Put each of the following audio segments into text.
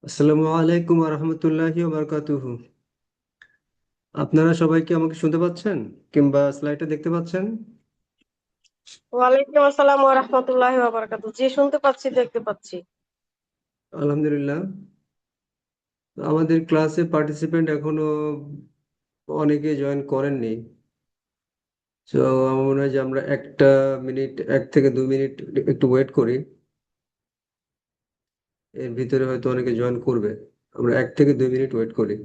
আসসালামু আলাইকুম রহমতুল্লাহি বারকাতুহু। আপনারা সবাই কি আমাকে শুনতে পাচ্ছেন কিংবা স্লাইডটা দেখতে পাচ্ছেন? ওয়ালাইকুম আসসালাম ওয়া রাহমাতুল্লাহি ওয়া বারাকাতুহু। জি, শুনতে পাচ্ছি, দেখতে পাচ্ছি। আলহামদুলিল্লাহ। আমাদের ক্লাসে পার্টিসিপেন্ট এখনো অনেকে জয়েন করেননি। তো আমার মনে হয় যে আমরা একটা মিনিট, 1 থেকে 2 মিনিট একটু ওয়েট করি। এর ভিতরে হয়তো অনেকে জয়েন করবে। আমরা 1 থেকে 2 মিনিট ওয়েট করি।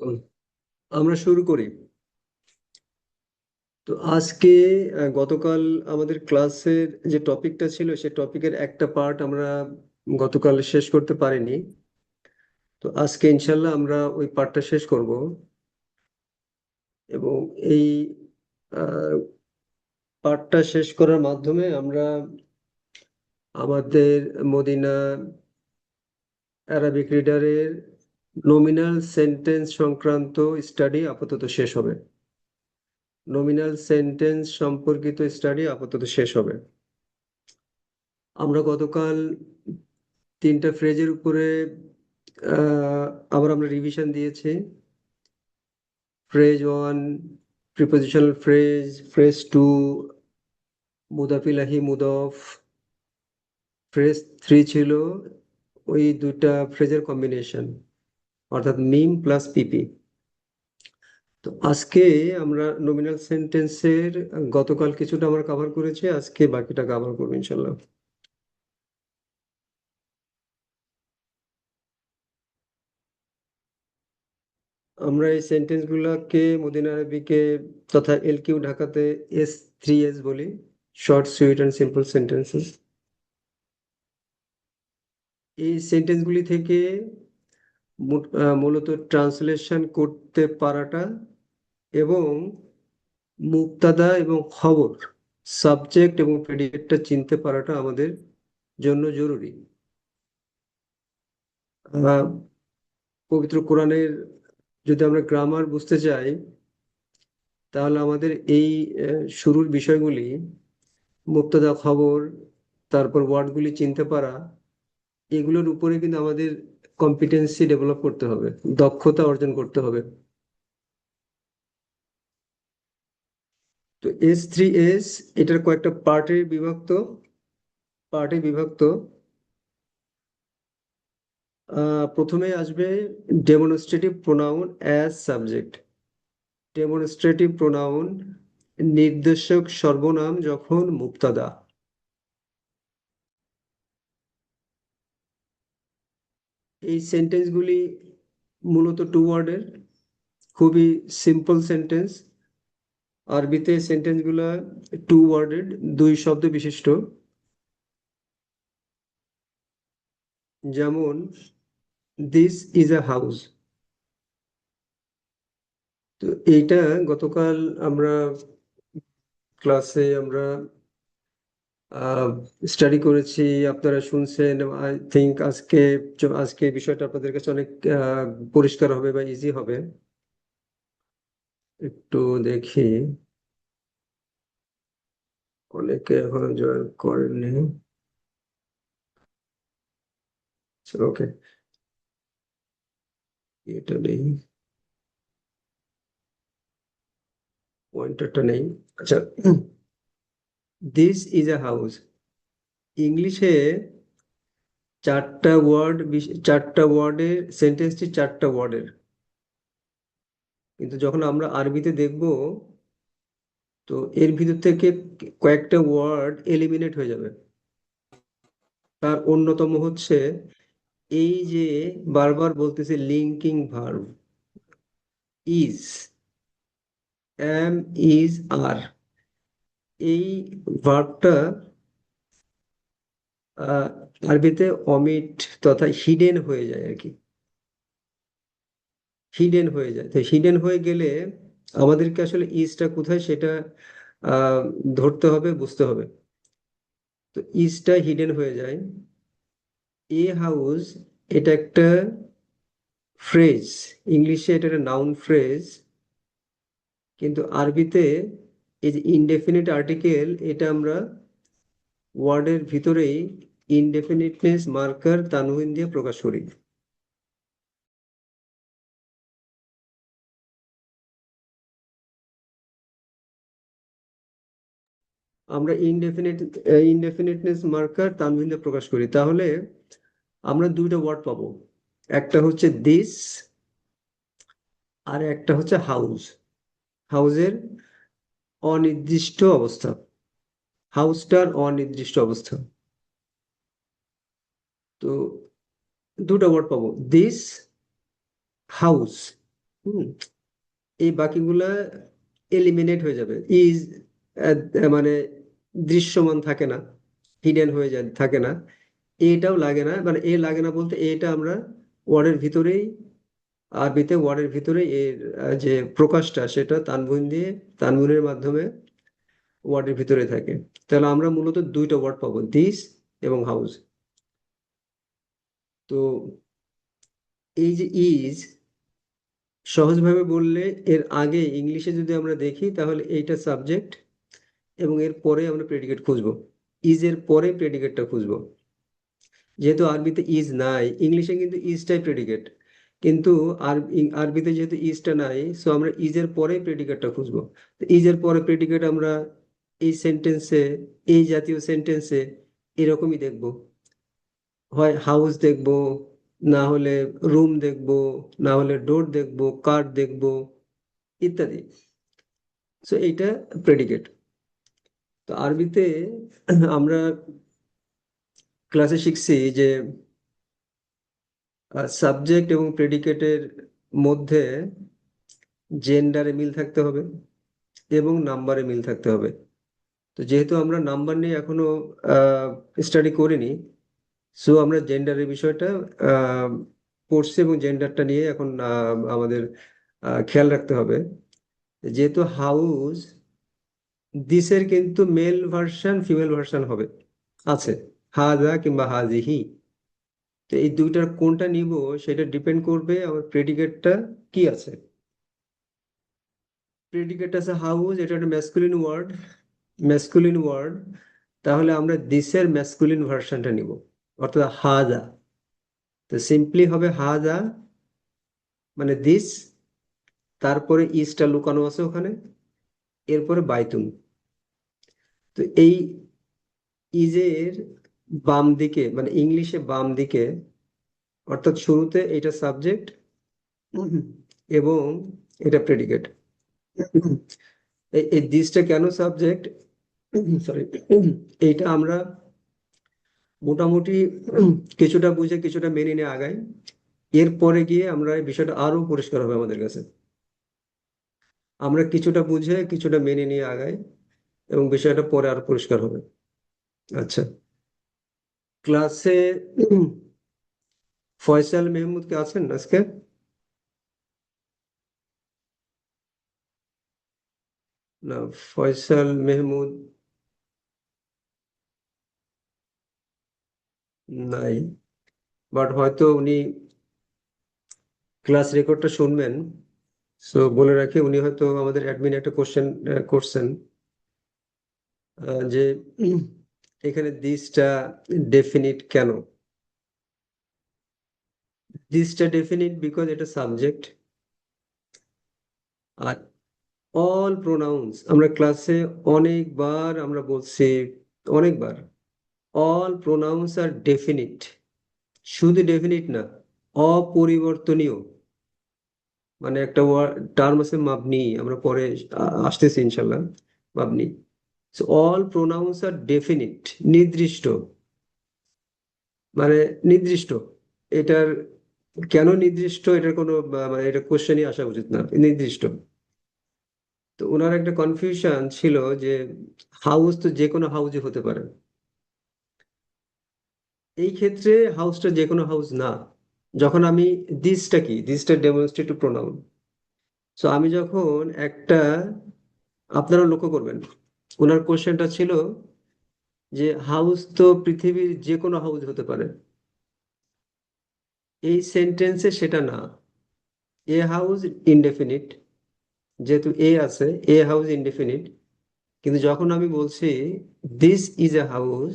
উম, আমরা শুরু করি। তো আজকে গতকাল আমাদের ক্লাসের যে টপিকটা ছিল সে টপিকের একটা পার্ট আমরা গতকাল শেষ করতে পারিনি। তো আজকে ইনশাল্লাহ আমরা ওই পার্টটা শেষ করব এবং এই পার্টটা শেষ করার মাধ্যমে আমরা আমাদের মদিনা অ্যারাবিক রিডারের নমিনাল সেন্টেন্স সংক্রান্ত স্টাডি আপাতত শেষ হবে। নমিনাল সেন্টেন্স সম্পর্কিত স্টাডি আপাতত শেষ হবে। আমরা গতকাল 3টা ফ্রেজের উপরে আহ, আবার আমরা রিভিশন দিয়েছি। ফ্রেজ 1 প্রিপোজিশনাল ফ্রেজ, ফ্রেজ 2 মুদাফিলাহি মুদফ, ফ্রেজ 3 ছিল ওই দুইটা ফ্রেজের কম্বিনেশন, অর্থাৎ মিম প্লাস পিপি। তো আজকে আমরা নমিনাল সেন্টেন্সের গতকাল কিছুটা আমরা কভার করেছি, আজকে বাকিটা কভার করবো ইনশাল্লাহ। আমরা এই সেন্টেন্স গুলাকে মদিনা আরবিকে তথা এলকিউ ঢাকাতে S3S বলি, short sweet and simple sentences. এই সেন্টেন্সগুলি থেকে মূলত ট্রান্সলেশন করতে পারাটা এবং মুক্তাদা এবং খবর, সাবজেক্ট এবং প্রেডিকেটটা চিনতে পারাটা আমাদের জন্য জরুরি। আহ, পবিত্র কোরআনের যদি আমরা গ্রামার বুঝতে চাই, তাহলে আমাদের এই শুরুর বিষয়গুলি, মুক্তাদা, খবর, তারপর ওয়ার্ডগুলি চিনতে পারা, এগুলোর উপরে কিন্তু আমাদের কম্পিটেন্সি ডেভেলপ করতে হবে, দক্ষতা অর্জন করতে হবে। তো S3S এটার কয়েকটা পার্টে বিভক্ত। প্রথমে আসবে demonstrative pronoun as subject. Demonstrative pronoun, নির্দেশক সর্বনাম যখন মুক্তাদা। এই সেন্টেন্সগুলি মূলত 2 ওয়ার্ডের, খুবই সিম্পল সেন্টেন্স। আরবিতে সেন্টেন্সগুলা 2 ওয়ার্ডেড, 2 শব্দ বিশিষ্ট। যেমন দিস ইজ আ হাউস। তো এইটা গতকাল আমরা ক্লাসে আমরা স্টাডি করেছি, আপনারা শুনছেন। আই থিঙ্ক আজকে বিষয়টা আপনাদের কাছে অনেক পরিষ্কার হবে বা ইজি হবে। একটু দেখি, অনেকে এখনো জয়েন করেননি। ওকে, এটা নেই, পয়েন্টারটা নেই। আচ্ছা, দিস ইজ এ হাউস। ইংলিশে চারটা ওয়ার্ডের সেন্টেন্সটি চারটা ওয়ার্ডের, কিন্তু যখন আমরা আরবিতে দেখব তো এর ভিতর থেকে কয়েকটা ওয়ার্ড এলিমিনেট হয়ে যাবে। তার অন্যতম হচ্ছে এই যে বারবার বলতেছে linking verb is, am, is, are, এই ভার্বটা আরবিতে অমিট তথা হিডেন হয়ে যায় আর কি। হিডেন হয়ে যায়, তো হিডেন হয়ে গেলে আমাদেরকে আসলে ইজটা কোথায় সেটা আহ ধরতে হবে, বুঝতে হবে। তো ইজটা হিডেন হয়ে যায়। এ হাউস, এটা একটা ফ্রেজ, ইংলিশে এটা একটা নাউন ফ্রেজ, কিন্তু আরবিতে এই যে ইনডেফিনিট আর্টিকেল, এটা আমরা ওয়ার্ডের ভিতরেই ইনডেফিনিটনেস মার্কার তানউইন দিয়ে প্রকাশ করি। আমরা ইনডেফিনিটনেস মার্কার তানউইন দিয়ে প্রকাশ করি, তাহলে আমরা দুইটা ওয়ার্ড পাবো। একটা হচ্ছে দিস, আর একটা হচ্ছে হাউস। হাউসের অনির্দিষ্ট অবস্থা, হাউসটার অনির্দিষ্ট অবস্থা। তো দুটো ওয়ার্ড পাবো, দিস, হাউস। হুম, এই বাকিগুলা এলিমিনেট হয়ে যাবে। ইজ মানে দৃশ্যমান থাকে না, হিডেন হয়ে যায়, থাকে না। এটাও লাগে না, মানে এ লাগে না বলতে এটা আমরা ওয়ার্ডের ভিতরেই, আরবিতে ওয়ার্ডের ভিতরে এর যে প্রকাশটা সেটা তানভুনের মাধ্যমে ওয়ার্ডের ভিতরে থাকে। তাহলে আমরা মূলত দুইটা ওয়ার্ড পাবো, দিস এবং হাউস। তো এই যে ইজ, সহজভাবে বললে এর আগে ইংলিশে যদি আমরা দেখি তাহলে এইটা সাবজেক্ট এবং এর পরে আমরা প্রেডিকেট খুঁজবো। ইজ এর পরে প্রেডিকেটটা খুঁজবো। যেহেতু আরবিতে ইজ নাই, ইংলিশে কিন্তু ইজটাই প্রেডিকেট, কিন্তু আরবিতে যেহেতু ইজটা নাই, সো আমরা ইজের পরে প্রেডিকেটটা খুঁজবো। তো ইজের পরে প্রেডিকেট আমরা এই সেন্টেন্সে, এই জাতীয় সেন্টেন্সে এরকমই দেখবো। হয় হাউস দেখবো, না হলে রুম দেখবো, না হলে ডোর দেখবো, কার দেখবো, ইত্যাদি। সো এইটা প্রেডিকেট। তো আরবিতে আমরা ক্লাসে শিখছি যে সাবজেক্ট এবং প্রেডিকেটের মধ্যে জেন্ডারে মিল থাকতে হবে এবং নাম্বারে মিল থাকতে হবে। তো যেহেতু আমরা নাম্বার নিয়ে এখনো স্টাডি করিনি, সো আমরা জেন্ডারের বিষয়টা আহ, পড়ছি এবং জেন্ডারটা নিয়ে এখন আমাদের খেয়াল রাখতে হবে। যেহেতু হাউস, দিসের কিন্তু মেল ভার্সন ফিমেল ভার্সন হবে, আছে, হাজা কিংবা হাজিহি। তো এই দুইটার কোনটা নিব সেটা ডিপেন্ড করবে আমার প্রেডিকেটটা কি আছে। প্রেডিকেট আছে হাউস, এটা একটা ম্যাসকুলিন ওয়ার্ড, তাহলে আমরা দিসের ম্যাসকুলিন ভার্সনটা নিব, অর্থাৎ হাজা। তো সিম্পলি হবে হাজা মানে দিস, তারপরে ইসটা লুকানো আছে ওখানে, এরপরে বাইতুন। তো এই ইজের বাম দিকে, মানে ইংলিশে বাম দিকে, অর্থাৎ শুরুতে এটা সাবজেক্ট এবং এটা প্রেডিকেট। এই দিসটা কেন সাবজেক্ট, সরি, এইটা আমরা মোটামুটি কিছুটা বুঝে কিছুটা মেনে নিয়ে আগাই। এরপরে গিয়ে আমরা এই বিষয়টা আরো পরিষ্কার হবে আমাদের কাছে। আমরা কিছুটা বুঝে কিছুটা মেনে নিয়ে আগাই এবং বিষয়টা পরে আরো পরিষ্কার হবে। আচ্ছা, ক্লাসে ফয়সাল মেহমুদ কে আছেন আজকে? না, ফয়সাল মেহমুদ নাই, বাট হয়তো উনি ক্লাস রেকর্ডটা শুনবেন। সো বলে রাখি, উনি হয়তো আমাদের অ্যাডমিন একটা কোশ্চেন করছেন, যে এখানে দিসটা ডেফিনিট কেন। দিসটা ডেফিনিট বিকজ এটা সাবজেক্ট, আর অল প্রোনাউন্স আমরা ক্লাসে অনেকবার আমরা বলছি, অনেকবার, অল প্রোনাউন্স আর ডেফিনিট। শুধু ডেফিনিট না, অপরিবর্তনীয়। মানে একটা টার্ম আছে মাবনি, আমরা পরে আসতেছি ইনশাল্লাহ। মাবনি। So all pronouns are definite, নির্দিষ্ট, মানে নির্দিষ্ট। এটার কেন নির্দিষ্ট, এটার কোনো মানে এটা কোশ্চেনই আসা উচিত না, নির্দিষ্ট। তো ওনার একটা কনফিউশন ছিল যে হাউস তো যে কোনো হাউসই হতে পারে। এই ক্ষেত্রে হাউসটা যে কোনো হাউস না। যখন আমি দিসটা কি, দিসটা ডেমনস্ট্রেটিভ প্রোনাউন। সো আমি যখন একটা, আপনারা লক্ষ্য করবেন ওনার কোশ্চেনটা ছিল যে হাউস তো পৃথিবীর যে কোনো হাউস হতে পারে। এই সেন্টেন্সে সেটা না। এ হাউস ইনডেফিনিট, যেহেতু এ আছে, এ হাউস ইনডেফিনিট। কিন্তু যখন আমি বলছি দিস ইজ এ হাউস,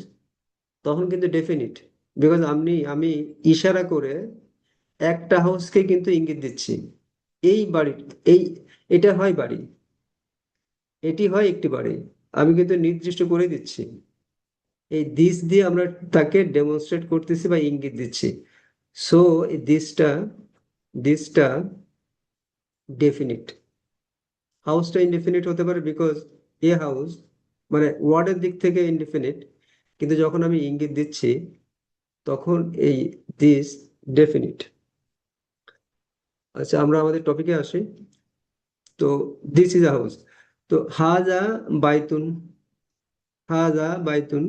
তখন কিন্তু ডেফিনিট। বিকজ আমি ইশারা করে একটা হাউসকে কিন্তু ইঙ্গিত দিচ্ছি। এই বাড়ি, এই, এটা হয় বাড়ি, এটি হয় একটি বাড়ি, আমি কিন্তু নির্দিষ্ট করে দিচ্ছি। এই দিস দিয়ে আমরা তাকে ডেমনস্ট্রেট করতেছি বা ইঙ্গিত দিচ্ছি। সো এই দিসটা ডেফিনিট। হাউসটা ইনডেফিনিট হতে পারে বিকজ এ হাউস মানে ওয়ার্ডের দিক থেকে ইনডেফিনিট, কিন্তু যখন আমি ইঙ্গিত দিচ্ছি তখন এই দিস ডেফিনিট। আচ্ছা, আমরা আমাদের টপিকে আসি। তো দিস ইজ আ হাউস। তো হাজা বাইতুন, হাজা বাইতুন।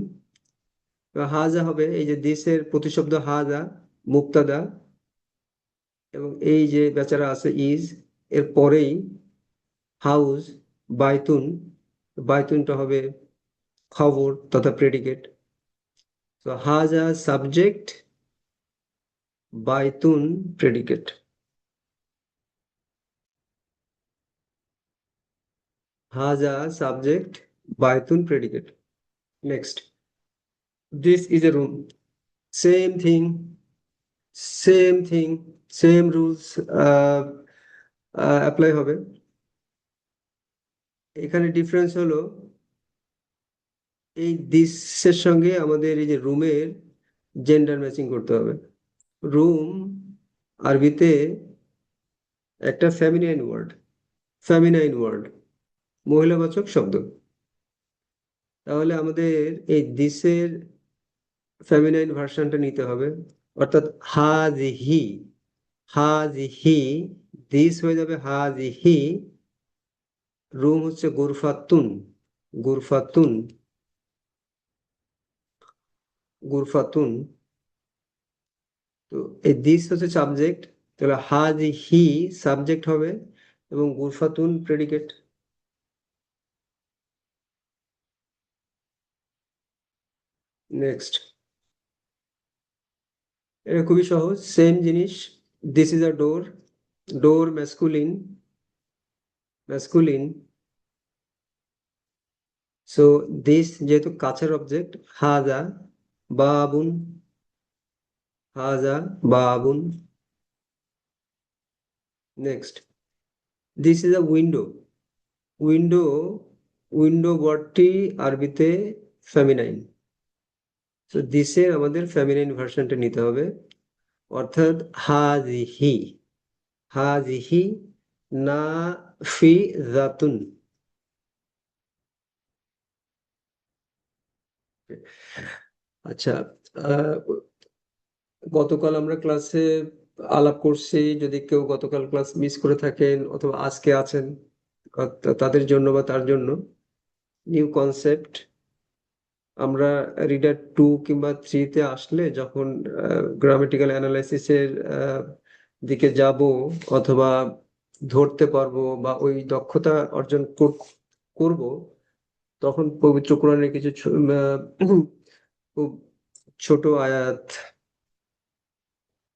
হাজা হবে এই যে দিসের প্রতিশব্দ হাজা, মুক্তাদা, এবং এই যে বেচারা আছে ইজ, এর পরেই হাউস, বাইতুন। বাইতুনটা হবে খবর তথা প্রেডিকেট। তো হাজা সাবজেক্ট, বাইতুন প্রেডিকেট। হাজা সাবজেক্ট, বাইতুন predicate. Next, this is a room. Same thing, same thing, same rules apply হবে। এখানে ডিফারেন্স হলো এই দিসের সঙ্গে আমাদের এই যে রুমের জেন্ডার ম্যাচিং করতে হবে। রুম আরবিতে একটা ফেমিনাইন ওয়ার্ড, ফেমিনাইন ওয়ার্ড, মহিলাবাচক শব্দ। তাহলে আমাদের এই দিসের ফেমিনাইন ভার্সনটা নিতে হবে, অর্থাৎ হাজিহি, হাজিহি, দিস হয়ে যাবে হাজিহি। রুম হচ্ছে গুরফাতুন, গুরফাতুন, গুরফাতুন। তো এই দিস হচ্ছে সাবজেক্ট, তাহলে হাজিহি সাবজেক্ট হবে এবং গুরফাতুন প্রেডিকেট। নেক্সট, এটা খুবই সহজ, সেম জিনিস। This is a door, door masculine, masculine. So this যেহেতু কাছের অবজেক্ট, হাজা বাবুন, হাজা বাবুন। Next, this is a window, window, window ওয়ার্ডটি আরবিতে ফেমিনাইন। তো দিসের আমাদের ফেমিনাইন ভার্সনটা নিতে হবে, অর্থাৎ হাজিহি, হাজিহি না ফি জাতুন। আচ্ছা, আহ, গতকাল আমরা ক্লাসে আলাপ করছি, যদি কেউ গতকাল ক্লাস মিস করে থাকেন অথবা আজকে আছেন, তাদের জন্য বা তার জন্য নিউ কনসেপ্ট। আমরা রিডার 2 কিংবা 3 তে আসলে যখন গ্রামেটিক্যাল অ্যানালাইসিসের দিকে যাব অথবা ধরতে পারবো বা ওই দক্ষতা অর্জন করব, তখন পবিত্র কোরআনের কিছু খুব ছোট আয়াত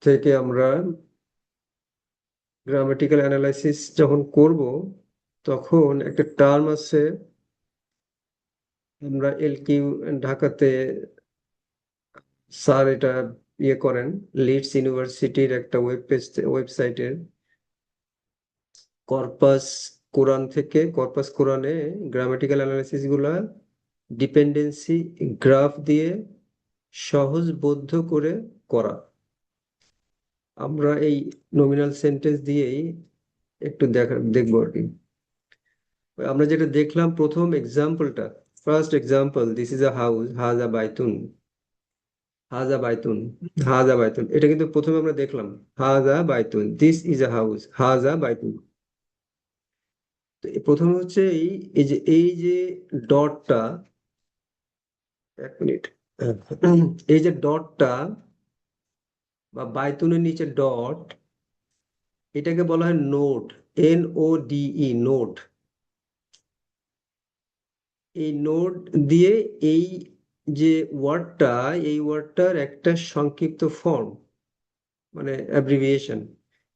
থেকে আমরা গ্রামেটিক্যাল অ্যানালাইসিস যখন করব, তখন একটা টার্ম আছে, আমরা এলকিউ ঢাকাতে স্যার এটা ইয়ে করেন, লিডস ইউনিভার্সিটির একটা ওয়েবসাইটের কর্পাস কোরআন থেকে, কর্পাস কোরআনে গ্রামাটিক্যাল অ্যানালাইসিস গুলা ডিপেন্ডেন্সি গ্রাফ দিয়ে সহজবোধ্য করে করা। আমরা এই নমিনাল সেন্টেন্স দিয়েই একটু দেখবো আর কি। আমরা যেটা দেখলাম প্রথম এক্সাম্পলটা, first example, this is a house, হাজা বাইতুন, হাজা বাইতুন, হাজা বাইতুন, এটা কিন্তু প্রথমে আমরা দেখলাম হাজা Baitun, this is a house, হাজা বাইতুন। তো প্রথমে হচ্ছে এই যে ডটটা, এক মিনিট, এই যে ডটটা বা বাইতুনের নিচে ডট, এটাকে বলা হয় নোড, NODE, নোড। এই নোড দিয়ে এই যে ওয়ার্ডটা, এই ওয়ার্ডটার একটা সংক্ষিপ্ত ফর্ম, মানে অ্যাব্রিভিয়েশন।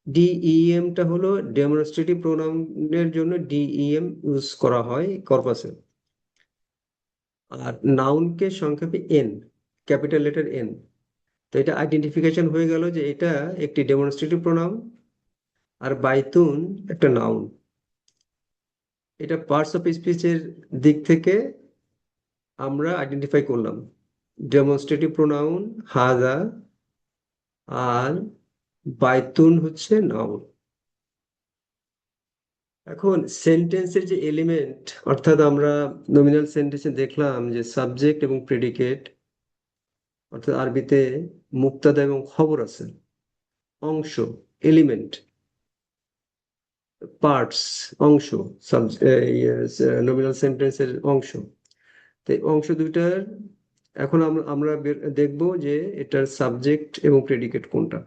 DEMটা হলো ডেমনস্ট্রেটিভ প্রোনাউনের জন্য DEM ইউজ করা হয় কর্পাসে। আর নাউনকে সংক্ষেপে N, ক্যাপিটাল লেটার N। তো এটা আইডেন্টিফিকেশন হয়ে গেল যে এটা একটি ডেমনস্ট্রেটিভ প্রোনাউন আর বাইতুন একটা নাউন। এটা পার্টস অফ স্পিচের দিক থেকে আমরা আইডেন্টিফাই করলাম, ডেমনস্ট্রেটিভ প্রোনাউন হাজা আর বাইতুন হচ্ছে নাউন। এখন সেন্টেন্সের যে এলিমেন্ট, অর্থাৎ আমরা নমিনাল সেন্টেন্সে দেখলাম যে সাবজেক্ট এবং প্রেডিকেট, অর্থাৎ আরবিতে মুক্তাদা এবং খবর আছে, অংশ, এলিমেন্ট, পার্টস, অংশ, নমিনাল সেন্টেন্সের অংশ। তো এই অংশ দুইটার এখন আমরা দেখবো যে এটার সাবজেক্ট এবং প্রেডিকেট কোনটা।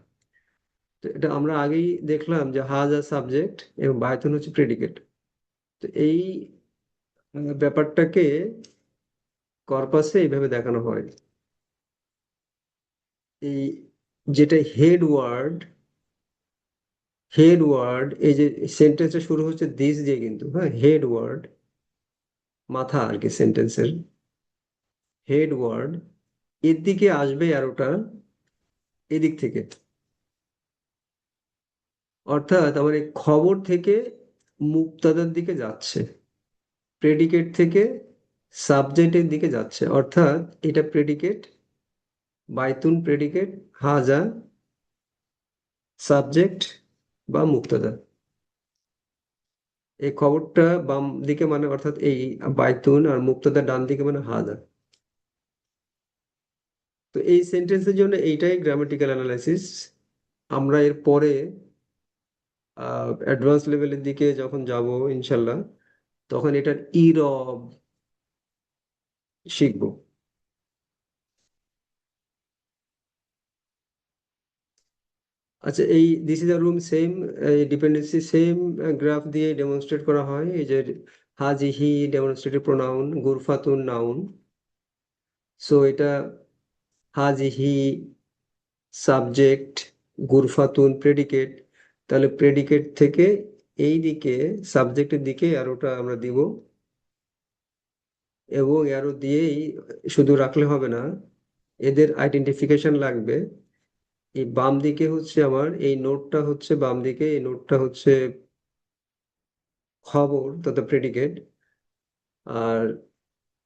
তো এটা আমরা আগেই দেখলাম যে হাজা সাবজেক্ট এবং বাইতুন হচ্ছে প্রেডিকেট। তো এই ব্যাপারটাকে কর্পাসে এইভাবে দেখানো হয়। এই যেটা হেড ওয়ার্ড, এই যে সেন্টেন্সটা শুরু হচ্ছে দিস দিয়ে, কিন্তু হ্যাঁ, হেড ওয়ার্ড, মাথা আর কি, সেন্টেন্সের হেড ওয়ার্ড, এর দিকে আসবে অ্যারোটা এদিক থেকে। অর্থাৎ আমার এই খবর থেকে মুক্তাদার দিকে যাচ্ছে, প্রেডিকেট থেকে সাবজেক্টের দিকে যাচ্ছে। অর্থাৎ এটা প্রেডিকেট, বাইতুন প্রেডিকেট, হাজা সাবজেক্ট বা মুক্তাদা। এই খবরটা বাম দিকে মানে, অর্থাৎ এই বাইতুন, আর মুক্তাদা ডান দিকে মানে হাজা। তো এই সেন্টেন্সের জন্য এইটাই গ্রামাটিক্যাল অ্যানালাইসিস। আমরা এর পরে অ্যাডভান্স লেভেলের দিকে যখন যাব ইনশাল্লাহ, তখন এটার ইরব শিখবো। আচ্ছা, এই this is a room, same dependency same graph দিয়ে ডেমনস্ট্রেট করা হয়। এই যে হাজিহি ডেমনস্ট্রেটিভ প্রোনাউন, গুরফাতুন নাউন। সো এটা হাজিহি সাবজেক্ট, গুরফাতুন প্রেডিকেট। তাহলে প্রেডিকেট থেকে এই দিকে সাবজেক্টের দিকে অ্যারোটা আমরা দিব, এবং অ্যারো দিয়েই শুধু রাখলে হবে না, এদের আইডেন্টিফিকেশন লাগবে। এই বাম দিকে হচ্ছে আমার এই নোটটা হচ্ছে বাম দিকে, এই নোটটা হচ্ছে খবর তথা প্রেডিকেট, আর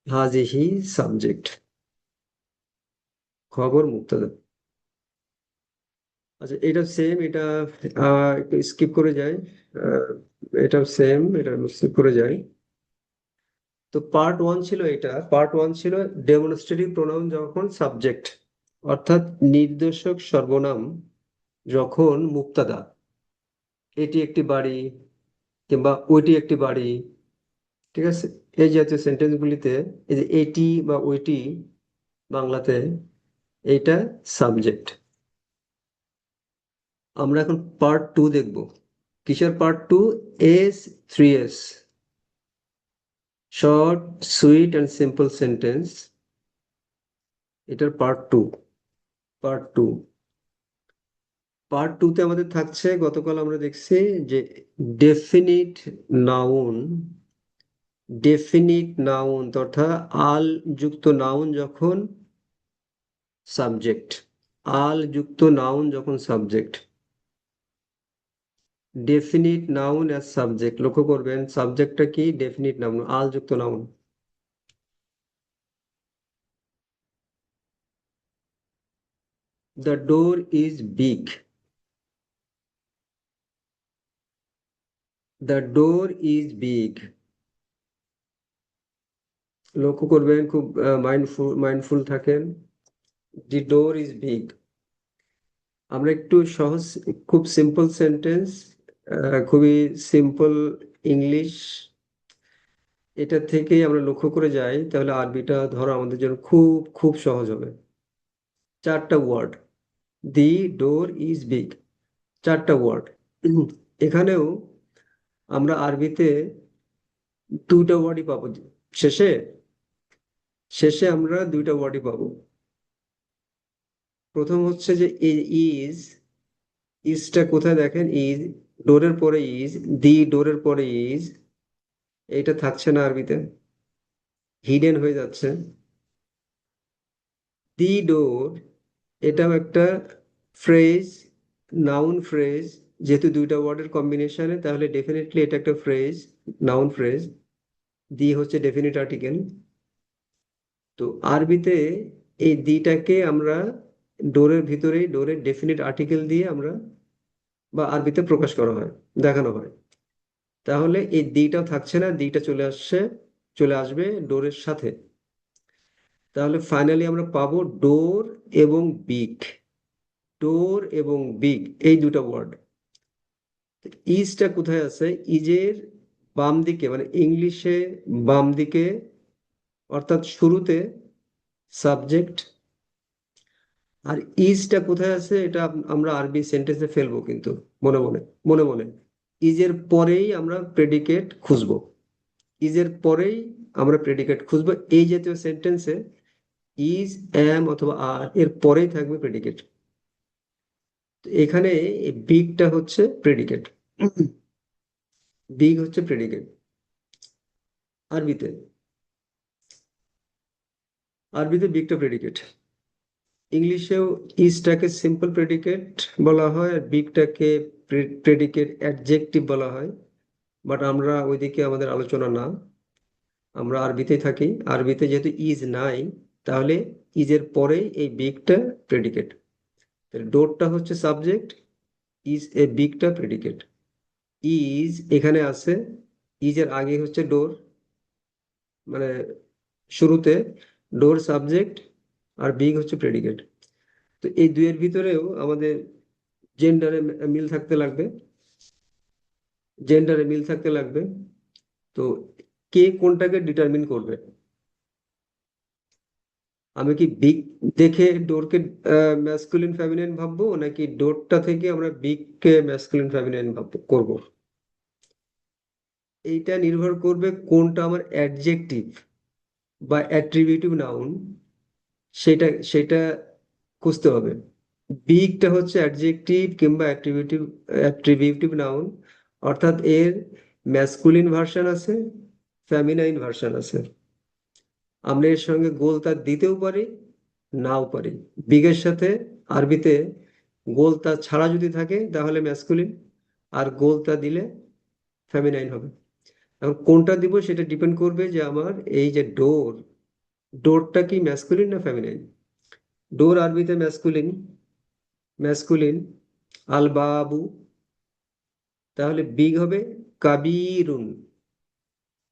হাজিহি সাবজেক্ট, খবর মুক্তাদা। আচ্ছা, এটা সেম, এটা একটু স্কিপ করে যায়, আহ, এটা সেম, এটা স্কিপ করে যায়। তো পার্ট 1 ছিল, এটা পার্ট 1 ছিল ডেমনস্ট্রেটিভ প্রোনাউন যখন সাবজেক্ট, অর্থাৎ নির্দেশক সর্বনাম যখন মুক্তাদা, এটি একটি বাড়ি কিংবা ওইটি একটি বাড়ি, ঠিক আছে, এই জাতীয় সেন্টেন্স গুলিতে এই যে এটি বা ওইটি বাংলাতে, এইটা সাবজেক্ট। আমরা এখন পার্ট 2 দেখব। কিসের part 2? S3S, short sweet and simple sentence. এটার পার্ট টু পার্ট 2তে আমাদের থাকছে, গতকাল আমরা দেখছি যে ডেফিনিট নাউন, ডেফিনিট নাউন তথা আল যুক্ত নাউন যখন সাবজেক্ট, আল যুক্ত নাউন যখন subject. Definite noun as subject, লক্ষ্য করবেন সাবজেক্টটা কি, ডেফিনিট নাউন, আল যুক্ত noun. The door is big, the door is big. লক্ষ্য করবেন, খুব মাইন্ডফুল থাকেন। দি ডোর ইজ বিগ। আমরা একটু সহজ, খুব সিম্পল সেন্টেন্স, খুবই সিম্পল ইংলিশ, এটা থেকেই আমরা লক্ষ্য করে যাই, তাহলে আরবিটা ধরা আমাদের জন্য খুব খুব সহজ হবে। চারটা word, the door is big, চারটা ওয়ার্ড। এখানেও আমরা আরবিতে দুইটা ওয়ার্ডই পাবো। শেষে শেষে আমরা দুইটা ওয়ার্ডই পাবো। প্রথম হচ্ছে যে ইজ, ইজটা কোথায় দেখেন, ইজ ডোরের পরে ইজ, দি ডোরের পরে ইজ, এটা থাকছে না আরবিতে, হিডেন হয়ে যাচ্ছে। দি ডোর, এটাও একটা ফ্রেজ, নাউন ফ্রেজ, যেহেতু দুইটা ওয়ার্ডের কম্বিনেশনে, তাহলে ডেফিনেটলি এটা একটা ফ্রেজ, নাউন ফ্রেজ। দি হচ্ছে ডেফিনিট আর্টিকেল। তো আরবিতে এই দিটাকে আমরা ডোরের ভিতরেই, ডোরের ডেফিনিট আর্টিকেল দিয়ে আমরা, বা আরবিতে প্রকাশ করা হয়, দেখানো হয়। তাহলে এই দিটাও থাকছে না, দিটা চলে আসবে ডোরের সাথে। তাহলে ফাইনালি আমরা পাবো ডোর এবং বিগ, ডোর এবং বিগ, এই দুটো ওয়ার্ড। ইজটা কোথায় আছে, ইজের বাম দিকে, মানে ইংলিশে বাম দিকে, অর্থাৎ শুরুতে সাবজেক্ট। আর ইজটা কোথায় আছে, এটা আমরা আরবি সেন্টেন্সে ফেলবো, কিন্তু মনে মনে মনে মনে ইজের পরেই আমরা প্রেডিকেট খুঁজবো, ইজের পরেই আমরা প্রেডিকেট খুঁজবো। এই জাতীয় সেন্টেন্সে ইজ, অ্যাম অথবা আর এর পরেই থাকবে প্রেডিকেট। এখানে বিগটা হচ্ছে প্রেডিকেট, বিগ হচ্ছে প্রেডিকেট আরবিতে, আরবিতে বিগটা প্রেডিকেট। ইংলিশেও ইজটাকে সিম্পল প্রেডিকেট বলা হয়, আর বিগটাকে প্রেডিকেট অ্যাডজেক্টিভ বলা হয়। বাট আমরা ওইদিকে আমাদের আলোচনা না, আমরা আরবিতেই থাকি। আরবিতে যেহেতু ইজ নাই, তাহলে ইজের পরেই এই বিগটা প্রেডিকেট। ডোরটা হচ্ছে সাবজেক্ট, ইজ এ বিগটা প্রেডিকেট। ইজ এখানে আছে, ইজের আগে হচ্ছে ডোর, মানে শুরুতে ডোর সাবজেক্ট, আর বিগ হচ্ছে প্রেডিকেট। তো এই দুইয়ের ভিতরেও আমাদের জেন্ডারে মিল থাকতে লাগবে, জেন্ডারে মিল থাকতে লাগবে। তো কে কোনটাকে ডিটারমিন করবে, আমি কি বিগ দেখে ডোরকে ম্যাসকুলিন ফেমিনিন ভাববো, নাকি ডোরটা থেকে আমরা বিগকে ম্যাসকুলিন ফেমিনিন ভাববো করবো? এইটা নির্ভর করবে কোনটা আমার অ্যাডজেক্টিভ বা অ্যাট্রিবিউটিভ নাউন, সেটা সেটা খুঁজতে হবে। বিগটা হচ্ছে অ্যাডজেক্টিভ কিংবা অ্যাট্রিবিউটিভ নাউন, অর্থাৎ এর ম্যাসকুলিন ভার্সন আছে, ফেমিনাইন ভার্সন আছে। আমরা এর সঙ্গে গোলতা দিতেও পারি, নাও পারি। বিগের সাথে আরবিতে গোলতা ছাড়া যদি থাকে তাহলে ম্যাসকুলিন, আর গোলতা দিলে ফেমিনাইন হবে। এখন কোনটা দিব সেটা ডিপেন্ড করবে যে আমার এই যে ডোর, ডোরটা কি ম্যাসকুলিন না ফেমিনাইন। ডোর আরবিতে ম্যাসকুলিন, ম্যাসকুলিন, আল বাবু, তাহলে বিগ হবে কাবিরুন।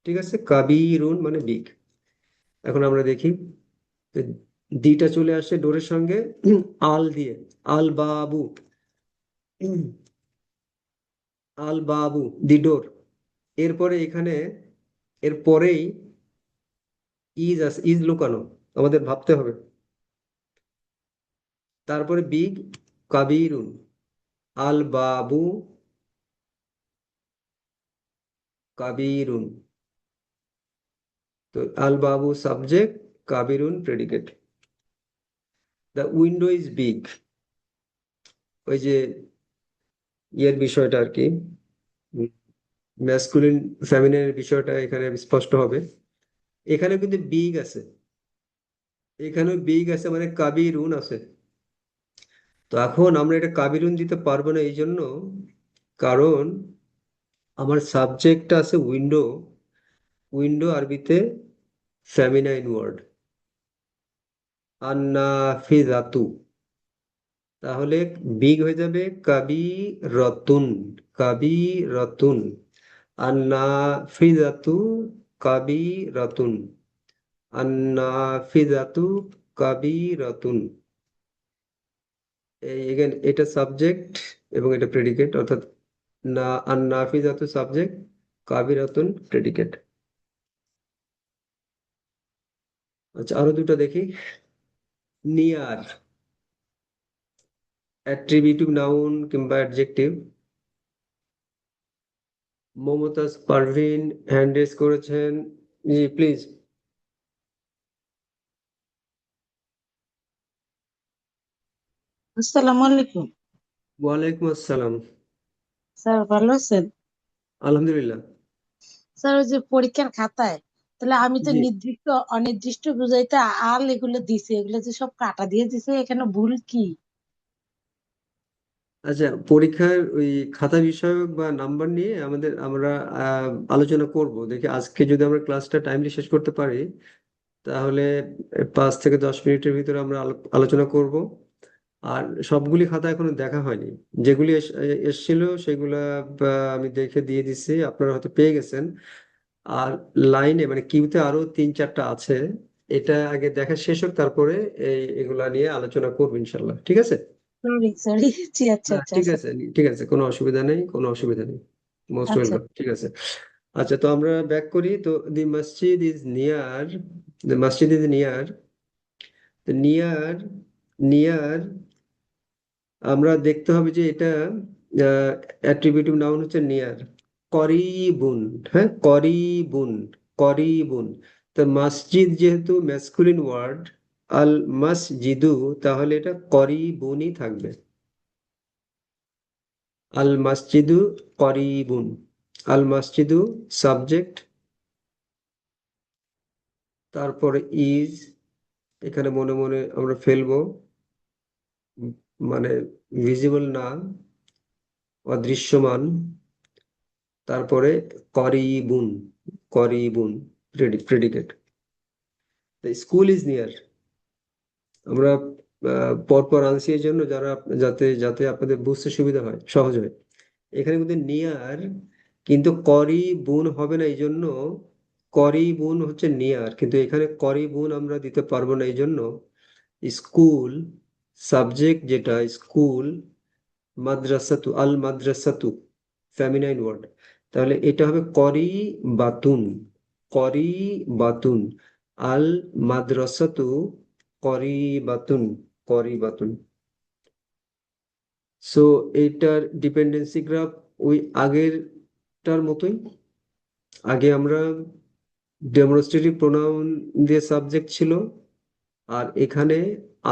ঠিক আছে, কাবিরুন মানে বিগ। এখন আমরা দেখি, তো দিটা চলে আসছে ডোরের সঙ্গে আল দিয়ে, আল বাবু, আল বাবু দি ডোর। এরপরে এখানে এর পরেই ইজ আছে, ইজ লুকানো, আমাদের ভাবতে হবে। তারপরে বিগ, কাবিরুন, আল বাবু কাবিরুন। তো আল বাবু সাবজেক্ট, কাবিরুন predicate. The window is big, ওই যে ইয়ের বিষয়টা আর কি, ম্যাসকুলিন ফেমিনিনের বিষয়টা এখানে স্পষ্ট হবে। এখানে কিন্তু বিগ আছে, এখানেও বিগ আছে, মানে কাবিরুন আছে। তো এখন আমরা এটা কাবিরুন দিতে পারবো না, এই জন্য কারণ আমার সাবজেক্টটা আছে উইন্ডো। উইন্ডো আরবিতে ফেমিনাইন ওয়ার্ড, আন্নাফিজাতু। তাহলে বিগ হয়ে যাবে কাবি রতুন, কাবি রতুন। আন্নাফিজাতু কাবি রতুন, আন্নাফিজাতু কাবি রতুন। এই এগেন এটা সাবজেক্ট এবং এটা প্রেডিকেট, অর্থাৎ না আন্নাফিজাতু সাবজেক্ট, কাবিরাতুন প্রেডিকেট। আচ্ছা, আরো দুটো দেখি। নিয়ার, অ্যাট্রিবিউটিভ নাউন কিংবা adjective. Mumtaz Parveen hand raise করেছেন। জি প্লিজ। আসসালামু আলাইকুম। ওয়ালাইকুম আসসালাম। স্যার ভালো আছেন? আলহামদুলিল্লাহ। স্যার ওই যে পরীক্ষার খাতায়, তাহলে আমি তো জি। নির্দিষ্ট অনির্দিষ্ট বুঝাইতে আল এগুলো দিছে, এগুলো যে সব কাটা দিয়ে দিছে, এখানে ভুল কি? আচ্ছা, পরীক্ষার ওই খাতা বিষয়ক বা নাম্বার নিয়ে আমরা আলোচনা করব। দেখি আজকে যদি আমরা ক্লাসটা টাইমলি শেষ করতে পারি, তাহলে 5 থেকে 10 মিনিটের ভিতরে আমরা আলোচনা করব। আর সবগুলি খাতা এখনো দেখা হয়নি। যেগুলি এসছিল সেগুলা আমি দেখে দিয়ে দিছি, আপনারা হয়তো পেয়ে গেছেন। আর লাইনে মানে কিউতে আরো 3-4টা আছে। এটা আগে দেখা শেষ হোক, তারপরে এগুলা নিয়ে আলোচনা করবো ইনশাল্লাহ। ঠিক আছে? Sorry sorry. জি, আচ্ছা না, আচ্ছা ঠিক আচ্ছা। আছে, ঠিক আছে, কোনো অসুবিধা নেই, কোনো অসুবিধা নেই। মোস্ট আচ্ছা। ওয়েলকাম। ঠিক আছে। আচ্ছা, তো আমরা ব্যাক করি। তো দি মসজিদ ইজ নিয়ার, দ্য মসজিদ ইজ নিয়ার, নিয়ার, নিয়ার। আমরা দেখতে হবে যে এটা অ্যাট্রিবিউটিভ নাউন হচ্ছে নিয়ার। করিবুন, হ্যাঁ, করিবুন, করিবুন। তো মসজিদ যেহেতু ম্যাসকুলিন ওয়ার্ড, আল মসজিদু, তাহলে এটা করিবুনই থাকবে। আল মসজিদু করিবুন। আল মসজিদু সাবজেক্ট, তারপরে ইজ, এখানে মনে মনে আমরা ফেলবো, মানে ভিজিবল না, অদৃশ্যমান। তারপরে করিবুন, করিবুন প্রেডিকেট। School is near. আমরা পরপর আনছি এই জন্য যারা যাতে যাতে আপনাদের বুঝতে সুবিধা হয়, সহজ হয়। এখানে কিন্তু নিয়ার, কিন্তু করিবুন হবে না, এই জন্য করিবুন হচ্ছে নিয়ার, কিন্তু এখানে করিবুন আমরা দিতে পারবো না, এই জন্য স্কুল সাবজেক্ট যেটা স্কুল, মাদ্রাসাতু, আল মাদ্রাসাতু ফেমিনাইন ওয়ার্ড, তাহলে এটা হবে করি বাতুন, করি বাতুন। আল মাদ্রাসাতু করি বাতুন, করি বাতুন। সো এইটার ডিপেন্ডেন্সি গ্রাফ ওই আগেরটার মতোই। আগে আমরা ডেমনস্ট্রেটিভ প্রোনাউন দিয়ে সাবজেক্ট ছিল, আর এখানে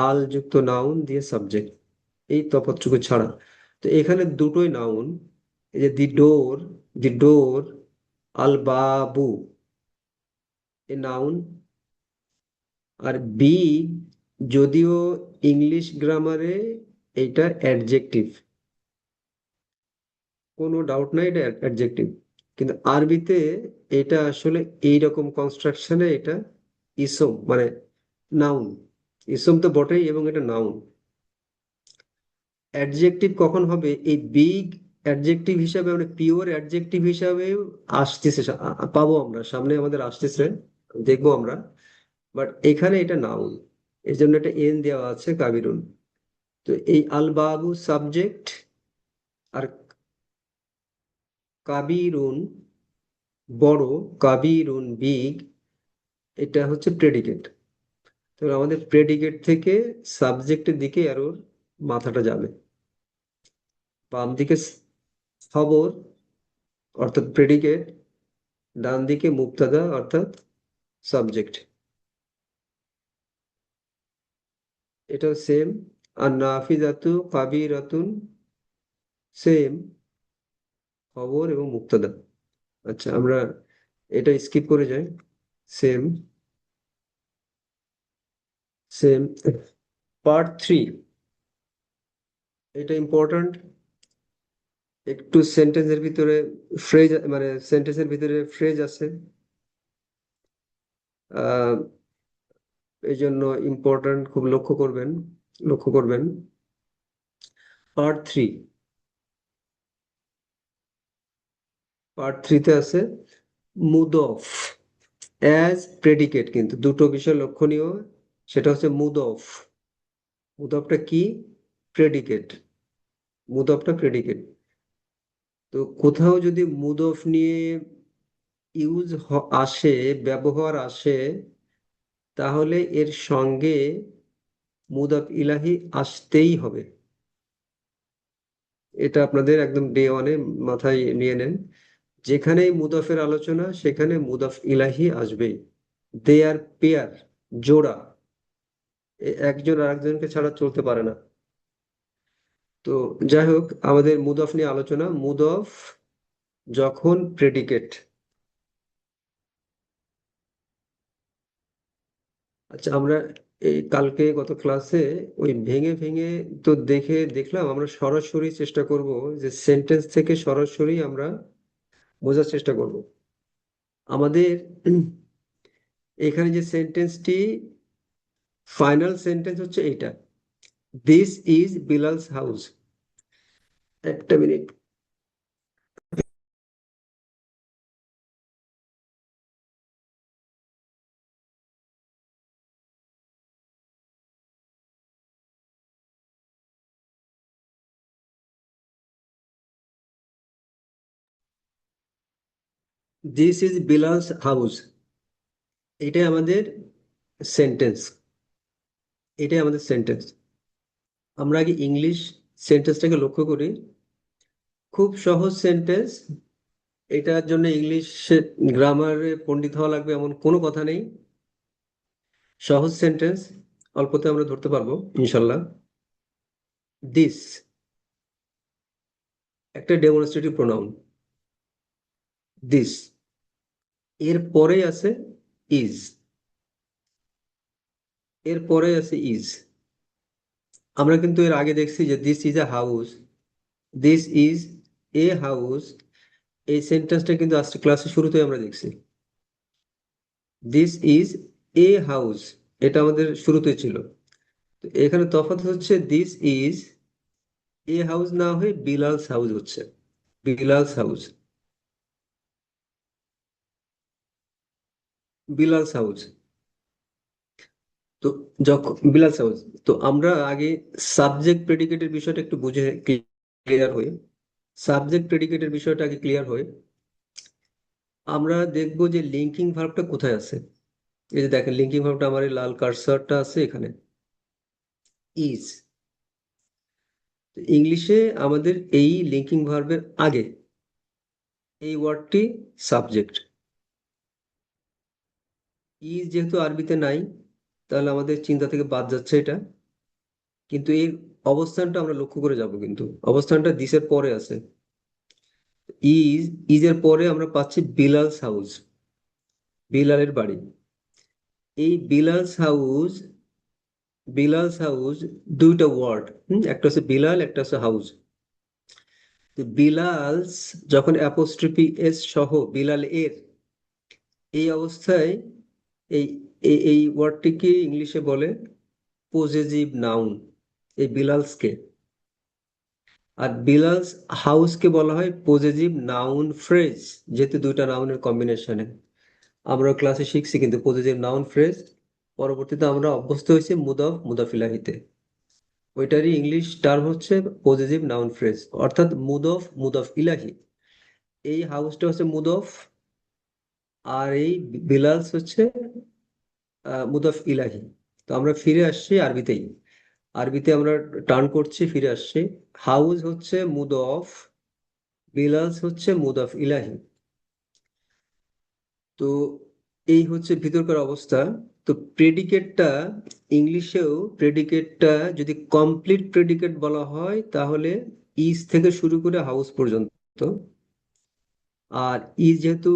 আল যুক্ত নাউন দিয়ে সাবজেক্ট, এই তফাৎটুকু ছাড়া। তো এখানে দুটোই নাউন। এই যে দি ডোর, দি ডোর, আল বাবু, এ নাউন। আর বি, যদিও ইংলিশ গ্রামারে এইটা অ্যাডজেক্টিভ, কোনো ডাউট নাই এটা অ্যাডজেক্টিভ, কিন্তু আরবিতে এটা আসলে এইরকম কনস্ট্রাকশনে এটা ইসম, মানে নাউন। ইসম তো বটেই, এবং এটা নাউন। অ্যাডজেক্টিভ কখন হবে? এই বিগ অ্যাডজেক্টিভ হিসাবে, মানে পিওর অ্যাডজেক্টিভ হিসাবে আসতেছে, পাবো আমরা সামনে, আমাদের আসতেছে, দেখবো আমরা। বাট এখানে এটা নাউন, এর জন্য এটা এন দেওয়া আছে, কাবিরুন। তো এই আল বাবু সাবজেক্ট, আর কাবিরুন বড়, কাবিরুন বিগ, এটা হচ্ছে প্রেডিকেট। তো আমাদের প্রেডিকেট থেকে সাবজেক্টের দিকে আরো মাথাটা যাবে। বাম দিকে খবর অর্থাৎ প্রেডিকেট, ডান দিকে মুবতাদা অর্থাৎ সাবজেক্ট। এটাও সেম। আর নাফিজাতু কাবিরাতুন, সেম, খবর এবং মুবতাদা। আচ্ছা, আমরা এটা স্কিপ করে যাই। Same, same. পার্ট 3, এটা ইম্পর্ট্যান্ট। একটু সেন্টেন্সের ভিতরে ফ্রেজ, মানে সেন্টেন্সের ভিতরে ফ্রেজ আছে, আহ এই জন্য ইম্পর্ট্যান্ট, খুব লক্ষ্য করবেন। পার্ট 3, পার্ট 3-তে আছে মুড অফ অ্যাজ প্রেডিকেট, কিন্তু দুটো বিষয় লক্ষণীয়, সেটা হচ্ছে মুড অফ। মুড অফটা কি? প্রেডিকেট। মুড অফটা প্রেডিকেট। তো কোথাও যদি মুড অফ নিয়ে আসে, ব্যবহার আসে, তাহলে এর সঙ্গে মুদ অফ ইলাহি আসতেই হবে। এটা আপনাদের একদম ডে 1-এ মাথায় নিয়ে নেন। যেখানেই মুদাফের আলোচনা, সেখানে মুদাফ ইলাহি আসবেই। দে আর পেয়ার, জোড়া, একজন আরেকজনকে ছাড়া চলতে পারে না। তো যাই হোক, আমাদের মুদফ নিয়ে আলোচনা। মুদফ যখন প্রেডিকেট। আচ্ছা, আমরা এই কালকে গত ক্লাসে ওই ভেঙে ভেঙে তো দেখলাম, আমরা সরাসরি চেষ্টা করব যে সেন্টেন্স থেকে সরাসরি আমরা বোঝার চেষ্টা করব। আমাদের এখানে যে সেন্টেন্সটি, ফাইনাল সেন্টেন্স হচ্ছে এইটা, দিস ইজ বিলালস হাউস। একটা মিনিট। দিস ইজ বিলালস হাউস, এটাই আমাদের সেন্টেন্স। এটাই আমাদের সেন্টেন্স। আমরা আগে ইংলিশ সেন্টেন্সটাকে লক্ষ্য করি। খুব সহজ সেন্টেন্স। এটার জন্য ইংলিশ গ্রামারে পণ্ডিত হওয়া লাগবে এমন কোনো কথা নেই। সহজ সেন্টেন্স, অল্পতে আমরা ধরতে পারবো ইনশাল্লাহ। দিস একটা ডেমনস্ট্রেটিভ প্রোনাউন। দিস এর পরে আছে ইজ, এর পরে আছে ইজ। আমরা কিন্তু এর আগে দেখছি যে this is a house, this is a house, এই সেন্টেন্সটা কিন্তু আজকে ক্লাসের শুরুতে আমরা দেখছি। দিস ইজ এ হাউস, এটা আমাদের শুরুতে ছিল। তো এখানে তফাৎ হচ্ছে দিস ইজ এ হাউস না হয়ে বিলালস হাউস হচ্ছে, বিলালস হাউস, বিলালস হাউস। তো যখন বিলালস হাউস, তো আমরা আগে সাবজেক্ট প্রেডিকেটের বিষয়টা একটু বুঝে ক্লিয়ার হই। সাবজেক্ট প্রেডিকেটের বিষয়টা আগে ক্লিয়ার হই। আমরা দেখবো যে লিঙ্কিং ভার্বটা কোথায় আছে। এই যে দেখেন, লিঙ্কিং ভার্বটা আমার এই লাল কার্সরটা আছে এখানে, ইজ। ইংলিশে আমাদের এই লিঙ্কিং ভার্বের আগে এই ওয়ার্ডটি সাবজেক্ট। ইজ যেহেতু আরবিতে নাই, তাহলে আমাদের চিন্তা থেকে বাদ যাচ্ছে এটা। কিন্তু এই অবস্থানটা আমরা লক্ষ্য করে যাব, কিন্তু অবস্থানটা দিসের পরে আছে। ইজ, ইজের পরে আমরা পাচ্ছি বিলালস হাউস, বিলালের বাড়ি। এই বিলালস হাউস, বিলালস হাউস দুইটা ওয়ার্ড, একটা হচ্ছে বিলাল, একটা হচ্ছে হাউস। বিলালস যখন অ্যাপোস্ট্রফি এস সহ বিলাল এর, এই অবস্থায় এই এই ওয়ার্ডটিকে ইংলিশে বলে পজেসিভ নাউন, এই বিলালসকে। আর বিলালস হাউসকে বলা হয় পজেসিভ নাউন ফ্রেজ, যেহেতু দুইটা নাউনের কম্বিনেশনে। আমরা ক্লাসে শিখছি কিন্তু পজেসিভ নাউন ফ্রেজ, পরবর্তীতে আমরা অভ্যস্ত হয়েছি মুদাফ মুদাফিলাহিতে। ওইটারই ইংলিশ টার্ম হচ্ছে পজেসিভ নাউন ফ্রেজ, অর্থাৎ মুদফ মুদফ ইলাহি। এই হাউসটা হচ্ছে মুদফ, আর এই বিলালস হচ্ছে মুদফ ইলাহি। তো আমরা ফিরে আসছি আরবিতেই, আরবিতে আমরা টার্ন করছি, ফিরে আসছি। হাউস হচ্ছে মুদফ, বিলালস হচ্ছে মুদফ ইলাহি। তো এই হচ্ছে ভিতরকার অবস্থা। তো প্রেডিকেটটা, ইংলিশেও প্রেডিকেটটা যদি কমপ্লিট প্রেডিকেট বলা হয়, তাহলে ইজ থেকে শুরু করে হাউস পর্যন্ত। আর ইজ যেহেতু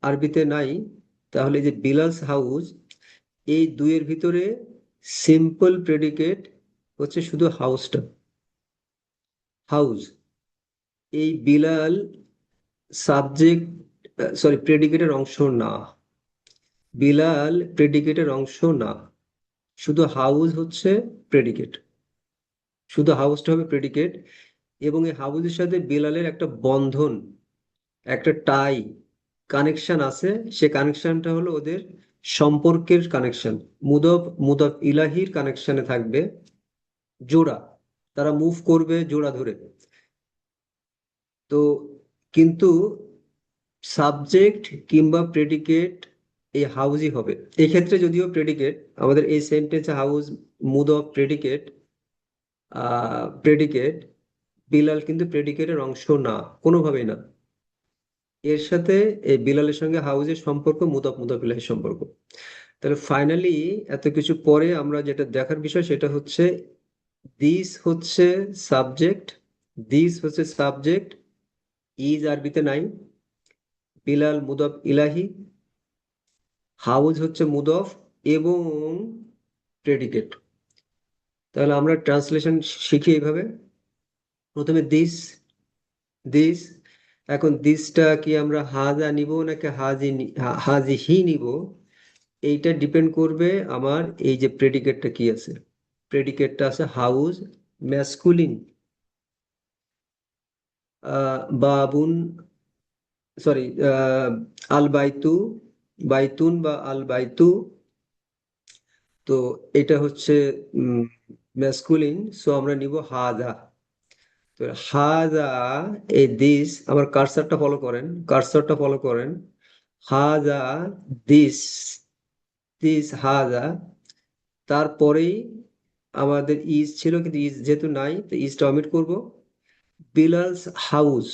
আরবিতে নাই, তাহলে যে বিলালস হাউস, এই দুইয়ের ভিতরে সিম্পল প্রেডিকেট হচ্ছে শুধু হাউসটা, হাউস। এই বিলাল সাবজেক্ট প্রেডিকেটের অংশ না। বিলাল প্রেডিকেটের অংশ না, শুধু হাউস হচ্ছে প্রেডিকেট, শুধু হাউসটা হবে প্রেডিকেট। এবং এই হাউসের সাথে বিলালের একটা বন্ধন, একটা টাই কানেকশন আছে। সে কানেকশনটা হলো ওদের সম্পর্কের কানেকশন, মুদফ মুদফ ইলাহির কানেকশনে থাকবে, জোড়া, তারা মুভ করবে জোড়া ধরে। তো কিন্তু সাবজেক্ট কিংবা প্রেডিকেট এই হাউসই হবে এক্ষেত্রে। যদিও প্রেডিকেট আমাদের এই সেন্টেন্সে হাউস মুদফ প্রেডিকেট, প্রেডিকেট, বিলাল কিন্তু প্রেডিকেটের অংশ না, কোনোভাবেই না। এর সাথে এই বিলালের সঙ্গে হাউজের সম্পর্ক মুদফ মুদফ ইলাহির সম্পর্ক। তাহলে ফাইনালি এত কিছু পরে আমরা যেটা দেখার বিষয় সেটা হচ্ছে দিস হচ্ছে সাবজেক্ট, দিস হচ্ছে সাবজেক্ট, ইজ আরবিতে নাই, বিলাল মুদফ ইলাহি, হাউজ হচ্ছে মুদফ এবং প্রেডিকেট। তাহলে আমরা ট্রান্সলেশন শিখি এইভাবে। প্রথমে দিস, দিস, এখন দিসটা কি আমরা হাজা নিব নাকি হাজিহি নিব, এইটা ডিপেন্ড করবে আমার এই যে প্রেডিকেটটা কি আছে। প্রেডিকেটটা আছে হাউস, ম্যাসকুলিন, বাবুন, সরি, আল বাইতু, বাইতুন বা আল বাইতু। তো এটা হচ্ছে ম্যাসকুলিন, সো আমরা নিব হাজা। তো হাজা, এই দিস, আমার কার্সারটা ফলো করেন, কার্সারটা ফলো করেন, হাজা, দিস, দিস হাজা। তারপরেই আমাদের ইজ ছিল কিন্তু ইজ যেহেতু নাই তো ইজটা অমিট করব। বিলালস হাউস,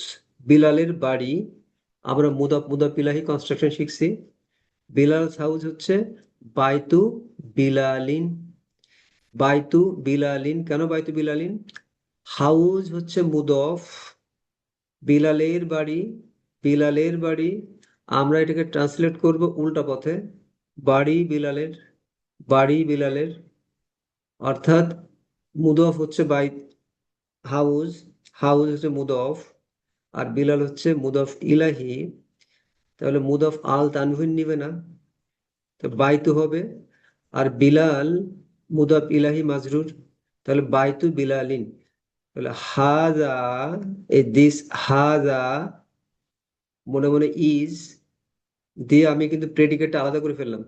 বিলালের বাড়ি, আমরা মুদাফ মুদাফ ইলাহি কনস্ট্রাকশন শিখছি। বিলালস হাউস হচ্ছে বাইতু বিলালিন, বাইতু বিলালিন। কেন বাইতু বিলালিন? হাউস হচ্ছে মুদফ, বিলালের বাড়ি, বিলালের বাড়ি, আমরা এটাকে ট্রান্সলেট করব উল্টা পথে, বাড়ি বিলালের, বাড়ি বিলালের। অর্থাৎ মুদফ হচ্ছে বাইত, হাউস, হাউস হচ্ছে মুদফ, আর বিলাল হচ্ছে মুদফ ইলাহি। তাহলে মুদফ আল তানভিন নিবে না, তো বাইতু হবে। আর বিলাল মুদফ ইলাহি মাজরুর, তাহলে বাইতু বিলালিন। তাহলে হাজা, এই দিস হাজা, মনে মনে ইজ দিয়ে আমি কিন্তু প্রেডিকেটটা আলাদা করে ফেললাম।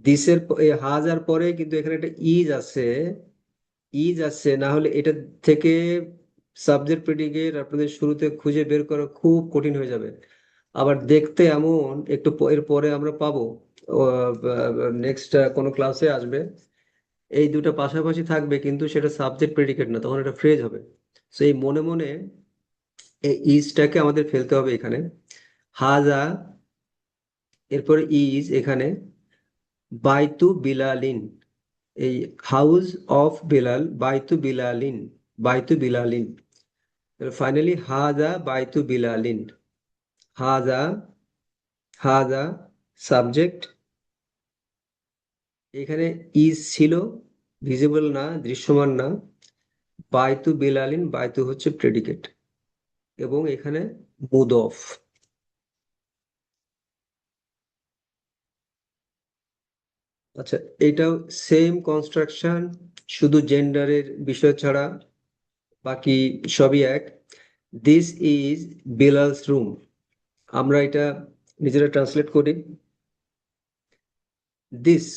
দিসের এই হাজার পরে কিন্তু এখানে একটা ইজ আছে, ইজ আছে, না হলে এটা থেকে সাবজেক্ট প্রেডিকেট আপনাদের শুরুতে খুঁজে বের করা খুব কঠিন হয়ে যাবে। আবার দেখতে এমন একটু এর পরে আমরা পাবো, নেক্সট কোনো ক্লাসে আসবে, এই দুটো পাশাপাশি থাকবে কিন্তু সেটা সাবজেক্ট প্রেডিকেট না, তখন এটা ফ্রেজ হবে। তো এই মনে মনে এই ইজটাকে আমাদের ফেলতে হবে এখানে, হাজা, এরপরে ইজ এখানে, বাইতু বিলালিন, এই হাউস অফ বিলাল, বাইতু বিলালিন, বাইতু বিলালিন। ফাইনালি হাজা বাইতু বিলালিন, হাজা, হাজা সাবজেক্ট, এখানে ইজ ছিল, ভিজিবল না, দৃশ্যমান না, বাইতু বিলালিন, বাইতু হচ্ছে প্রেডিকেট এবং এখানে মুদফ। আচ্ছা, এটাও সেম কনস্ট্রাকশন, শুধু জেন্ডারের বিষয় ছাড়া বাকি সবই এক। দিস ইজ বিলালস রুম, আমরা এটা নিজেরা ট্রান্সলেট করি। দিস,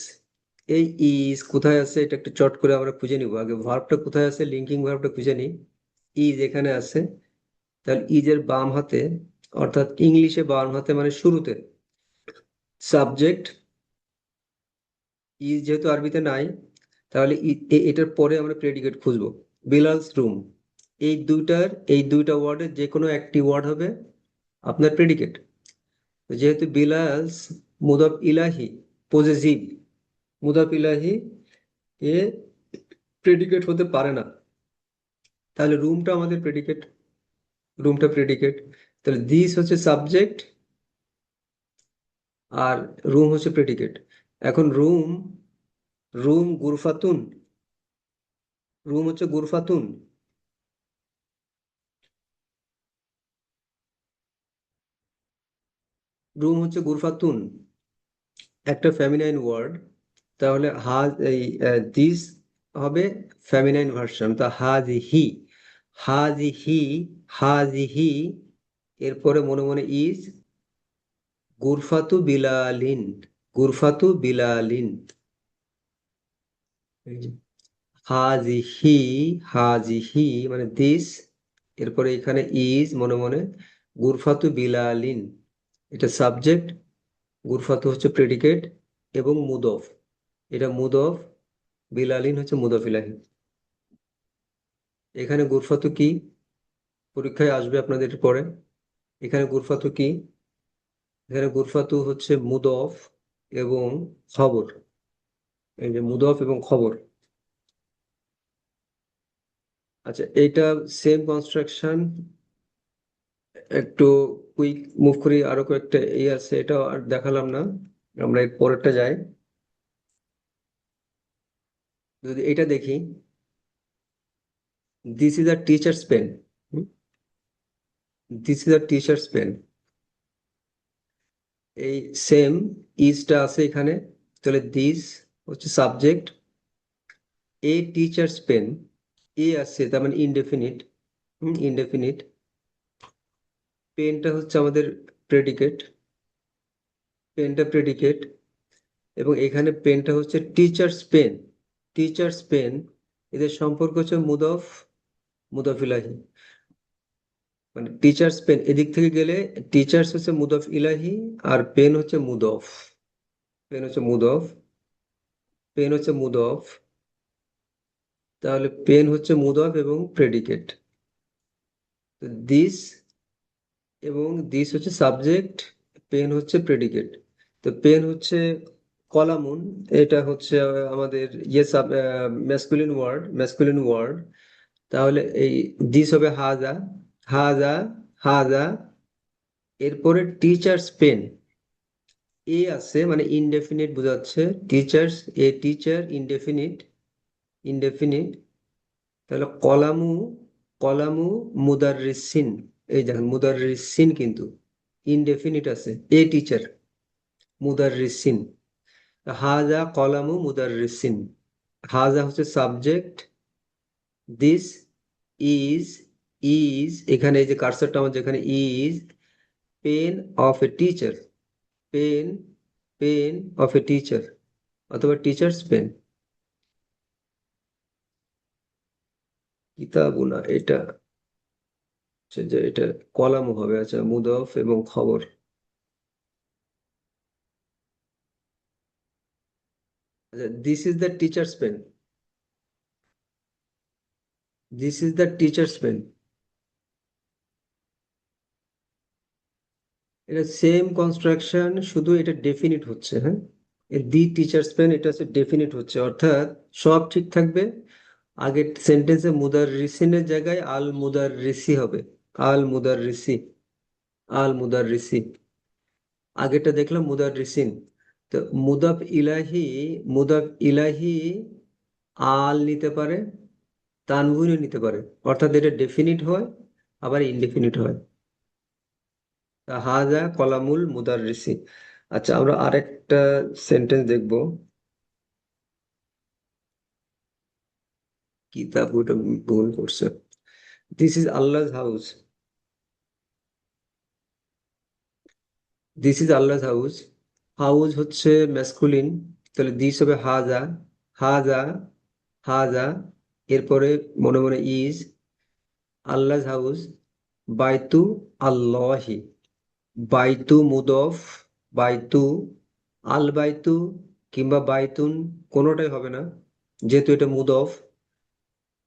এই ইজ কোথায় আছে এটা একটু চট করে আমরা খুঁজে নিব। আগে ভার্বটা কোথায় আছে, লিঙ্কিং ভার্বটা খুঁজে নিই। ইজ এখানে আছে, তাহলে ইজের বাম হাতে, অর্থাৎ ইংলিশে বাম হাতে মানে শুরুতে সাবজেক্ট, ইজ যেহেতু আরবিতে নাই তাহলে এটার পরে আমরা প্রেডিকেট খুঁজবো। বিলালস রুম, এই দুইটা ওয়ার্ডের যে কোনো একটি ওয়ার্ড হবে আপনার প্রেডিকেট। যেহেতু বিলালস মুদাফ ইলাহি পজেসিভ, মুদাফ ইলাহি এ প্রেডিকেট হতে পারে না, তাহলে রুমটা আমাদের প্রেডিকেট, রুমটা প্রেডিকেট। তাহলে দিস হচ্ছে সাবজেক্ট আর রুম হচ্ছে প্রেডিকেট। এখন রুম, রুম গুরফাতুন, রুম হচ্ছে গুরফাতুন, রুম হচ্ছে গুরফাতুন, একটা ফেমিনাইন ওয়ার্ড, তাহলে এই দিস হবে ফেমিনাইন ভার্সন, তা হাজিহি, হাজিহি, হাজিহি, এরপরে মনে মনে ইজ গুরফাতু বিলালিন, গুরফাতু বিলালিন, এই যে হাজিহি, হাজিহি মানে দিস, এরপরে এখানে ইজ মনে মনে গুরফাতু বিলালিন, এটা সাবজেক্ট, গুরফাতু হচ্ছে প্রেডিকেট এবং মুদফ, এটা মুদফ, বিলালিন হচ্ছে মুদফ ইলাহি। এখানে গুরফাতু কি, পরীক্ষায় আসবে আপনাদের পরে। এখানে গুরফাতু কি, এখানে গুরফাতু হচ্ছে মুদফ এবং খবর, এই যে মুদফ এবং খবর। আচ্ছা, এইটা সেম কনস্ট্রাকশন, একটু কুইক মুভ করি, আরো কয়েকটা এই আছে, এটা আর দেখালাম না, আমরা এর পরেরটা যাই। যদি এটা দেখি, this is a teacher's pen, this is a teacher's pen, এই সেম ইজটা আছে এখানে, তাহলে দিস হচ্ছে সাবজেক্ট, এ টিচার্স পেন, এ আছে তার মানে ইনডেফিনিট, ইনডেফিনিট, পেনটা হচ্ছে আমাদের প্রেডিকেট, পেনটা প্রেডিকেট, এবং এখানে পেনটা হচ্ছে টিচার্স পেন, টিচার্স পেন, এদের সম্পর্ক হচ্ছে মুদফ, মুদফ ইলাহি, মানে টিচার্স পেন এদিক থেকে গেলে টিচার্স হচ্ছে মুদফ ইলাহি, আর পেন হচ্ছে মুদফ, পেন হচ্ছে মুদফ, পেন হচ্ছে মুদফ, তাহলে পেন হচ্ছে মুদফ এবং প্রেডিকেট, দিস এবং দিস হচ্ছে সাবজেক্ট, পেন হচ্ছে প্রেডিকেট, তো পেন হচ্ছে কলামুন, এটা হচ্ছে আমাদের ইয়ে ম্যাসকুলিন ওয়ার্ড, ম্যাসকুলিন ওয়ার্ড, তাহলে এই দিস হবে হাজা, হাজা, হাজা, এরপরে টিচার্স পেন, এ আছে মানে ইনডেফিনিট বোঝাচ্ছে, teachers, a teacher indefinite, indefinite, তাহলে কলামু, কলামু মুদাররিসিন, এই দেখেন মুদাররিসিন কিন্তু ইনডেফিনিট আছে, এ টিচার মুদাররিসিন, হাজা কলামু মুদাররিসিন, হাজা হচ্ছে সাবজেক্ট, দিস ইজ, ইজ এখানে এই যে কার্সরটা আমার যেখানে is pen of a teacher, pen, pen of a teacher, অথবা টিচার্স পেন, কিতাবুনা এটা হচ্ছে যে এটা কলামও হবে, আচ্ছা মুদফ এবং খবর, আচ্ছা this is the teacher's pen, this is the teacher's pen, এটা সেম কনস্ট্রাকশন, শুধু এটা ডেফিনিট হচ্ছে, হ্যাঁ, দি টিচার্স পেন এটা হচ্ছে ডেফিনিট হচ্ছে, অর্থাৎ সব ঠিক থাকবে, আগের সেন্টেন্সে মুদার রিসিনের জায়গায় আল মুদার রিসি হবে, আল মুদার রিসি, আল মুদার রিসি, আগেরটা দেখলাম মুদার রিসিন, তো মুদাফ ইলাহি, মুদাফ ইলাহি আল নিতে পারে, তানভুনও নিতে পারে, অর্থাৎ এটা ডেফিনিট হয় আবার ইনডেফিনিট হয়, হাজা কলামুল মুদাররিসি। আচ্ছা, আমরা আরেকটা সেন্টেন্স দেখবো, কিতাব ওটা ভুল করছে, this is Allah's house, this is Allah's house, house হচ্ছে ম্যাসকুলিন, তাহলে দিস হবে হাজা, হাজা, হাজা, এরপরে মনে মনে ইজ আল্লাহ's হাউস, বাইতু আল্লাহি, বাইতু মুদফ, বাইতু, আল বাইতু কিংবা বাইতুন কোনোটাই হবে না, যেহেতু এটা মুদফ,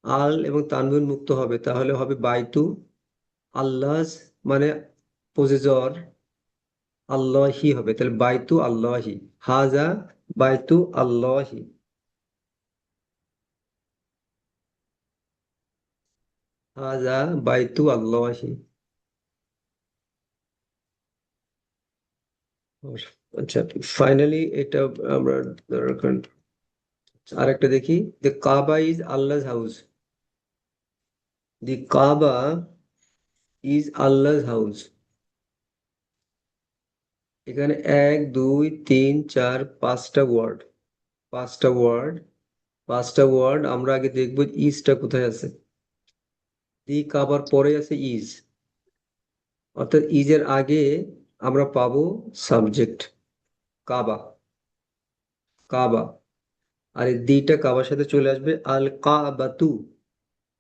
আল এবং তানবিন মুক্ত হবে, তাহলে হবে বাইতু আল্লাহস, মানে পজেসর, আল্লাহি হবে, তাহলে বাইতু আল্লাহি, হাজা বাইতু আল্লাহি, হাজা বাইতু আল্লাহি। আচ্ছা, ফাইনালি এটা আমরা আরেকটা দেখি, the Kaaba is Allah's house, the Kaaba is Allah's house, এখানে 1 2 3 4 5টা ওয়ার্ড, পাঁচটা ওয়ার্ড, পাঁচটা ওয়ার্ড। আমরা আগে দেখবো ইজটা কোথায় আছে। দি কাবার পরে আছে ইজ, অর্থাৎ ইজের আগে আমরা পাবো সাবজেক্ট কাবা, কাবা। আর এই দিটা কাবার সাথে চলে আসবে আল কাবাতু,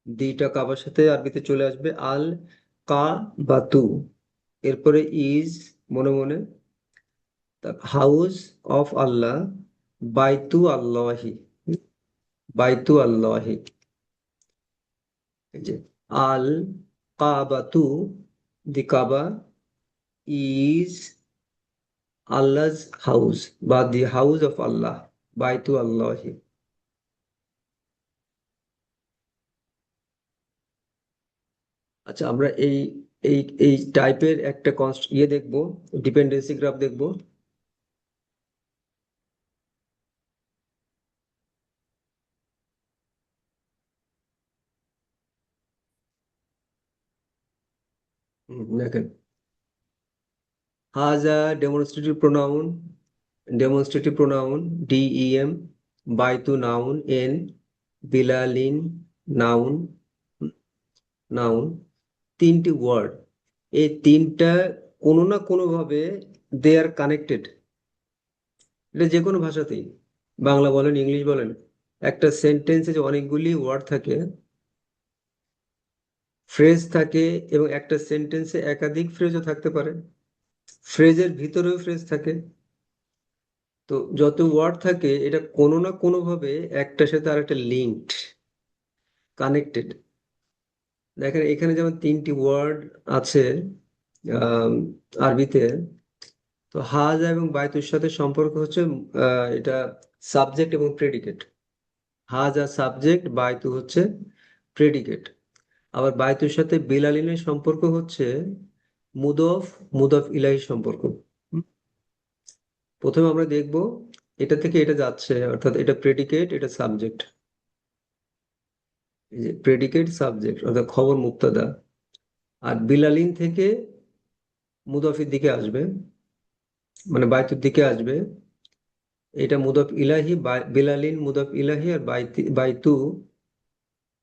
দিটা কাবার সাথে আরবিতে চলে আসবে আল কাবাতু। এরপরে ইজ, মনে মনে, হাউস অফ আল্লাহ, বাইতু আল্লাহি, বাইতু আল্লাহি। এই যে আল কাবাতু, দি কাবা, ইজ আল্লাহ's হাউস বা দি হাউস অফ আল্লাহ, বাইতু আল্লাহি। আচ্ছা, আমরা এই এই এই টাইপের একটা দেখবো, ডিপেন্ডেন্সি গ্রাফ দেখবো। দেখেন, হাজা demonstrative pronoun, demonstrative pronoun DEM, বাইতু নাউন এন, বিলালিন নাউন, নাউন। তিনটি ওয়ার্ড, এই তিনটা কোনো না কোনো ভাবে দে আর কানেক্টেড। এটা যে কোনো ভাষাতেই, বাংলা বলেন ইংলিশ বলেন, একটা সেন্টেন্সে যে অনেকগুলি ওয়ার্ড থাকে, ফ্রেজ থাকে, এবং একটা সেন্টেন্সে একাধিক ফ্রেজও থাকতে পারে, ফ্রেজের ভিতরেও ফ্রেজ থাকে। তো যত ওয়ার্ড থাকে এটা কোনো না কোনো ভাবে একটার সাথে আর একটা লিঙ্কড, কানেক্টেড। দেখেন এখানে যেমন তিনটি ওয়ার্ড আছে আম, আরবিতে। তো হাজা এবং বাইতুর সাথে সম্পর্ক হচ্ছে এটা সাবজেক্ট এবং প্রেডিকেট। হাজা সাবজেক্ট, বাইতু হচ্ছে প্রেডিকেট। আবার বাইতুর সাথে বিলালিনের সম্পর্ক হচ্ছে মুদফ, মুদফ ইলাহি সম্পর্ক। হুম? প্রথমে আমরা দেখব এটা থেকে এটা যাচ্ছে, অর্থাৎ এটা প্রেডিকেট, এটা সাবজেক্ট। এই যে প্রেডিকেট সাবজেক্ট অর্থাৎ খবর মুক্তাদা। আর বিলালিন থেকে মুদফের দিকে আসবে, মানে বাইতুর দিকে আসবে, এটা মুদফ ইলাহি, বিলালিন মুদফ ইলাহি, আর বাইতু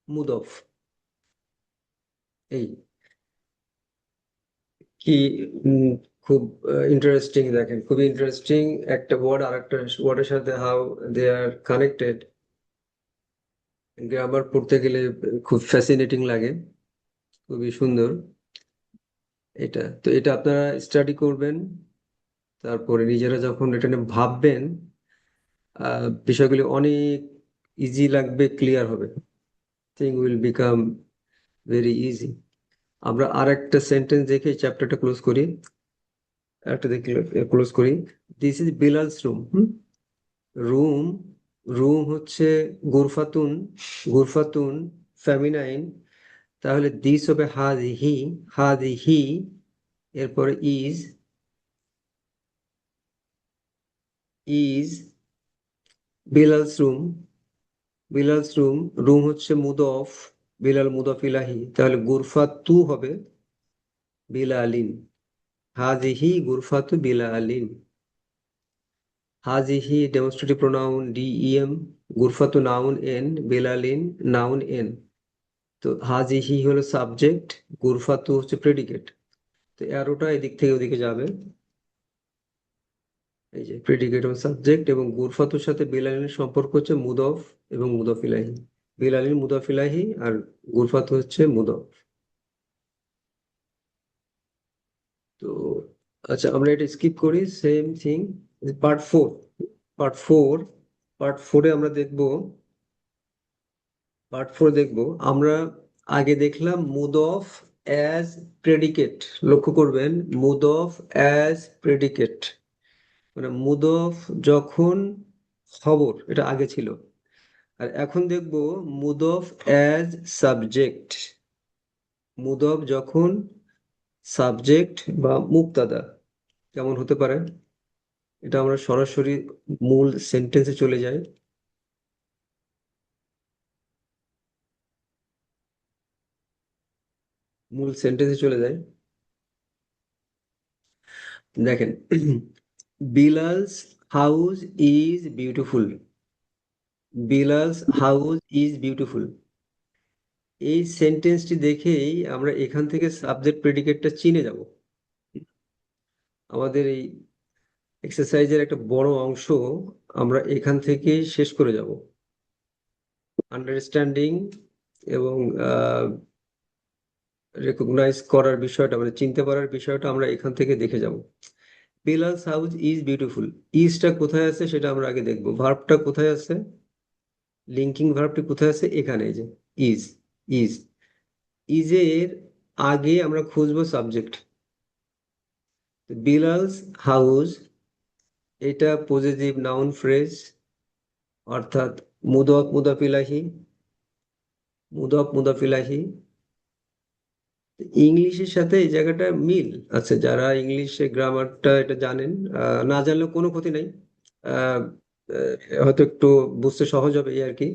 মুদফ। এই কি উম, খুব ইন্টারেস্টিং, দেখেন খুবই ইন্টারেস্টিং। একটা ওয়ার্ড আর একটা ওয়ার্ডের সাথে how they are connected. Grammar পড়তে গেলে খুব ফ্যাসিনেটিং লাগে, খুবই সুন্দর। এটা তো এটা আপনারা স্টাডি করবেন, তারপরে নিজেরা যখন এটা নিয়ে ভাববেন, বিষয়গুলি অনেক ইজি লাগবে, ক্লিয়ার হবে, thing will become very easy. আমরা আর একটা সেন্টেন্স দেখে চ্যাপ্টারটা ক্লোজ করি, একটা দেখে ক্লোজ করি। This is Bilal's room. Room, room হচ্ছে গুরফাতুন, গুরফাতুন ফেমিনাইন, তাহলে দিস হবে হাদিহি, হাদিহি। এরপরে is, is Bilal's room, Bilal's room, room হচ্ছে মুদফ, বিলাল মুদফ ইলাহি, তাহলে গুরফাতু হবে বিলালিন, হাদিহি গুরফাতু বিলালিন। হাজিহি ডেমনস্ট্রেটিভ প্রোনাউন ডিইএম, গুরফাতু নাউন এন, বিলালিন নাউন এন। তো হাজিহি হলো সাবজেক্ট, গুরফাতু হচ্ছে প্রেডিকেট। তো অ্যারোটা এদিক থেকে ওদিকে যাবে, এই যে প্রেডিকেট এবং সাবজেক্ট, এবং গুরফাতুর সাথে বিলালিনের সম্পর্ক হচ্ছে মুদফ এবং মুদফ ইলাহি। বিলালিন মুদফ ইলাহি আর গুরফাতু হচ্ছে মুদফ। তো আচ্ছা, আমরা এটা স্কিপ করি, same thing. Part four, part four, part ফোরে আমরা দেখবো, পার্ট ফোর দেখবো আমরা। আগে দেখলাম মুড অফ অ্যাজ প্রেডিকেট, লক্ষ্য করবেন মুড অফ অ্যাজ প্রেডিকেট, মানে মুড অফ যখন খবর, এটা আগে ছিল। আর এখন দেখবো মুড অফ অ্যাজ সাবজেক্ট, মুড অফ যখন সাবজেক্ট বা মুক্তাদা। কেমন হতে পারে, এটা আমরা সরাসরি মূল সেন্টেন্সে চলে যাই। মূল সেন্টেন্সে চলে যাই। দেখেন Bilal's house is beautiful. Bilal's house is beautiful. এই সেন্টেন্সটি দেখেই আমরা এখান থেকে সাবজেক্ট প্রেডিকেটটা চিনে যাব। আমাদের এই এক্সারসাইজের একটা বড় অংশ আমরা এখান থেকেই শেষ করে যাব। আন্ডারস্ট্যান্ডিং এবং রেকগনাইজ করার বিষয়টা, মানে চিনতে পারার বিষয়টা আমরা এখান থেকে দেখে যাব। বিলালস হাউস ইজ বিউটিফুল, ইজটা কোথায় আছে সেটা আমরা আগে দেখবো। ভার্বটা কোথায় আছে, লিঙ্কিং ভার্বটি কোথায় আছে, এখানে। এই যে ইজ, ইজ ইজের আগে আমরা খুঁজবো সাবজেক্ট। বিলালস হাউস, এটা পজেসিভ নাউন ফ্রেজ, অর্থাৎ মুদফ মুদাফ ইলাহি, মুদফ মুদাফ ইলাহি। ইংলিশের সাথে এই জায়গাটা মিল আছে, যারা ইংলিশে গ্রামারটা এটা জানেন, না জানলেও কোনো ক্ষতি নাই। আহ, হয়তো একটু বুঝতে সহজ হবে এই আর কি।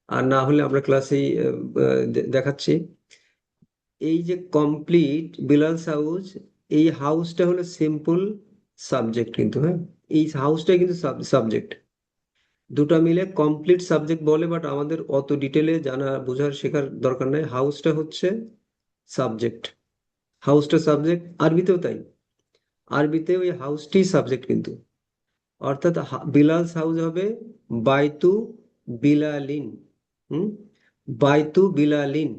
আর না হলে আমরা ক্লাসেই দেখাচ্ছি। এই যে কমপ্লিট বিলালস হাউস, এই হাউসটা হলো সিম্পল সাবজেক্ট কিন্তু, হ্যাঁ, এই হাউসটা কিন্তু সাবজেক্ট। দুটা মিলে কমপ্লিট সাবজেক্ট বলে, বাট আমাদের অত ডিটেলে জানা বোঝার শেখার দরকার নাই। হাউসটা হচ্ছে সাবজেক্ট, হাউসটা সাবজেক্ট। আরবিতেও তাই, আরবিতে ওই হাউসটি সাবজেক্ট কিন্তু। অর্থাৎ বিলালস হাউস হবে বাইতু বিলালিন। হুম, বাইতু বিলালিন,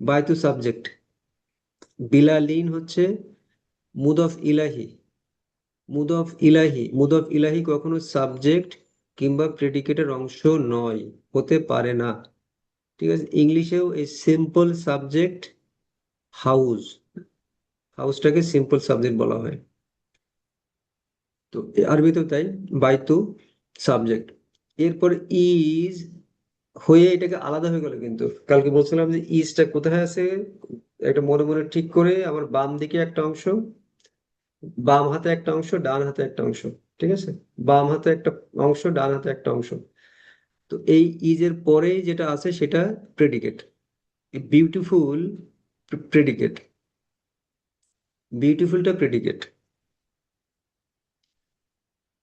বাইতু সাবজেক্ট, বিলালিন হচ্ছে মুদফ ইলাহি। মুদফ ইলাহি, মুদফ ইলাহি কখনো সাবজেক্ট কিংবা প্রেডিকেটের অংশ নয়, হতে পারে না। ঠিক আছে, ইংলিশেও এই সিম্পল সাবজেক্ট হাউস, হাউসটাকে সিম্পল সাবজেক্ট বলা হয়। তো আরবিতেও তাই, বাইতু সাবজেক্ট। এরপর ইজ হয়ে এটাকে আলাদা হয়ে গেল কিন্তু। কালকে বলছিলাম যে ইজটা কোথায় আছে, একটা মনে মনে ঠিক করে আমার বাম দিকে একটা অংশ, বাম হাতে একটা অংশ, ডান হাতে একটা অংশ। ঠিক আছে, বাম হাতে একটা অংশ, ডান হাতে একটা অংশ। তো এই ইজের পরেই যেটা আছে সেটা প্রেডিকেট। বিউটিফুল প্রেডিকেট, বিউটিফুলটা প্রেডিকেট।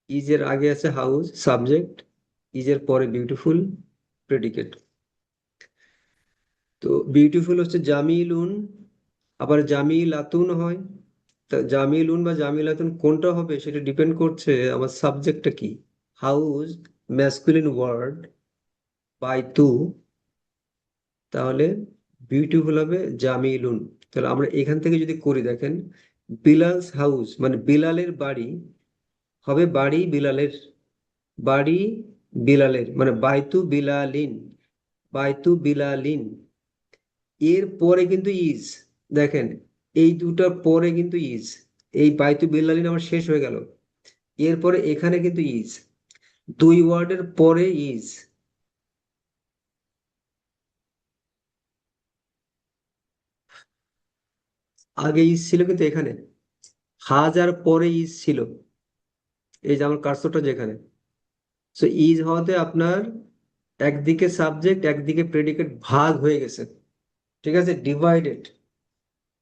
ইজের আগে আছে হাউস সাবজেক্ট, ইজের পরে বিউটিফুল প্রেডিকেট। তো বিউটিফুল হচ্ছে জামিলুন, আবার জামিলাতুন হয়। তা জামিলুন বা জামিলাতুন কোনটা হবে সেটা ডিপেন্ড করছে আমার সাবজেক্টটা কি। হাউস ম্যাসকুলিন ওয়ার্ড, বাইতু, তাহলে বিউটিফুল হবে জামিলুন। তাহলে আমরা এখান থেকে যদি করি, দেখেন, বিলালস হাউস মানে বিলালের বাড়ি হবে বাড়ি বিলালের, বাড়ি বিলালের, মানে বাইতু বিলালিন, বাইতু বিলালিন। এর পরে কিন্তু ইজ, দেখেন, এই দুটার পরে কিন্তু ইজ, এই বাইতু বিলালিন আমার শেষ হয়ে গেল, এরপরে এখানে কিন্তু ইজ, দুই ওয়ার্ডের পরে ইজ। আগে ইজ ছিল কিন্তু এখানে, হাজার পরে ইজ ছিল, এই যে আমার কার্সরটা যেখানে। সো ইজ হওয়াতে আপনার একদিকে সাবজেক্ট একদিকে প্রেডিকেট ভাগ হয়ে গেছে। ঠিক আছে, ডিভাইডেড,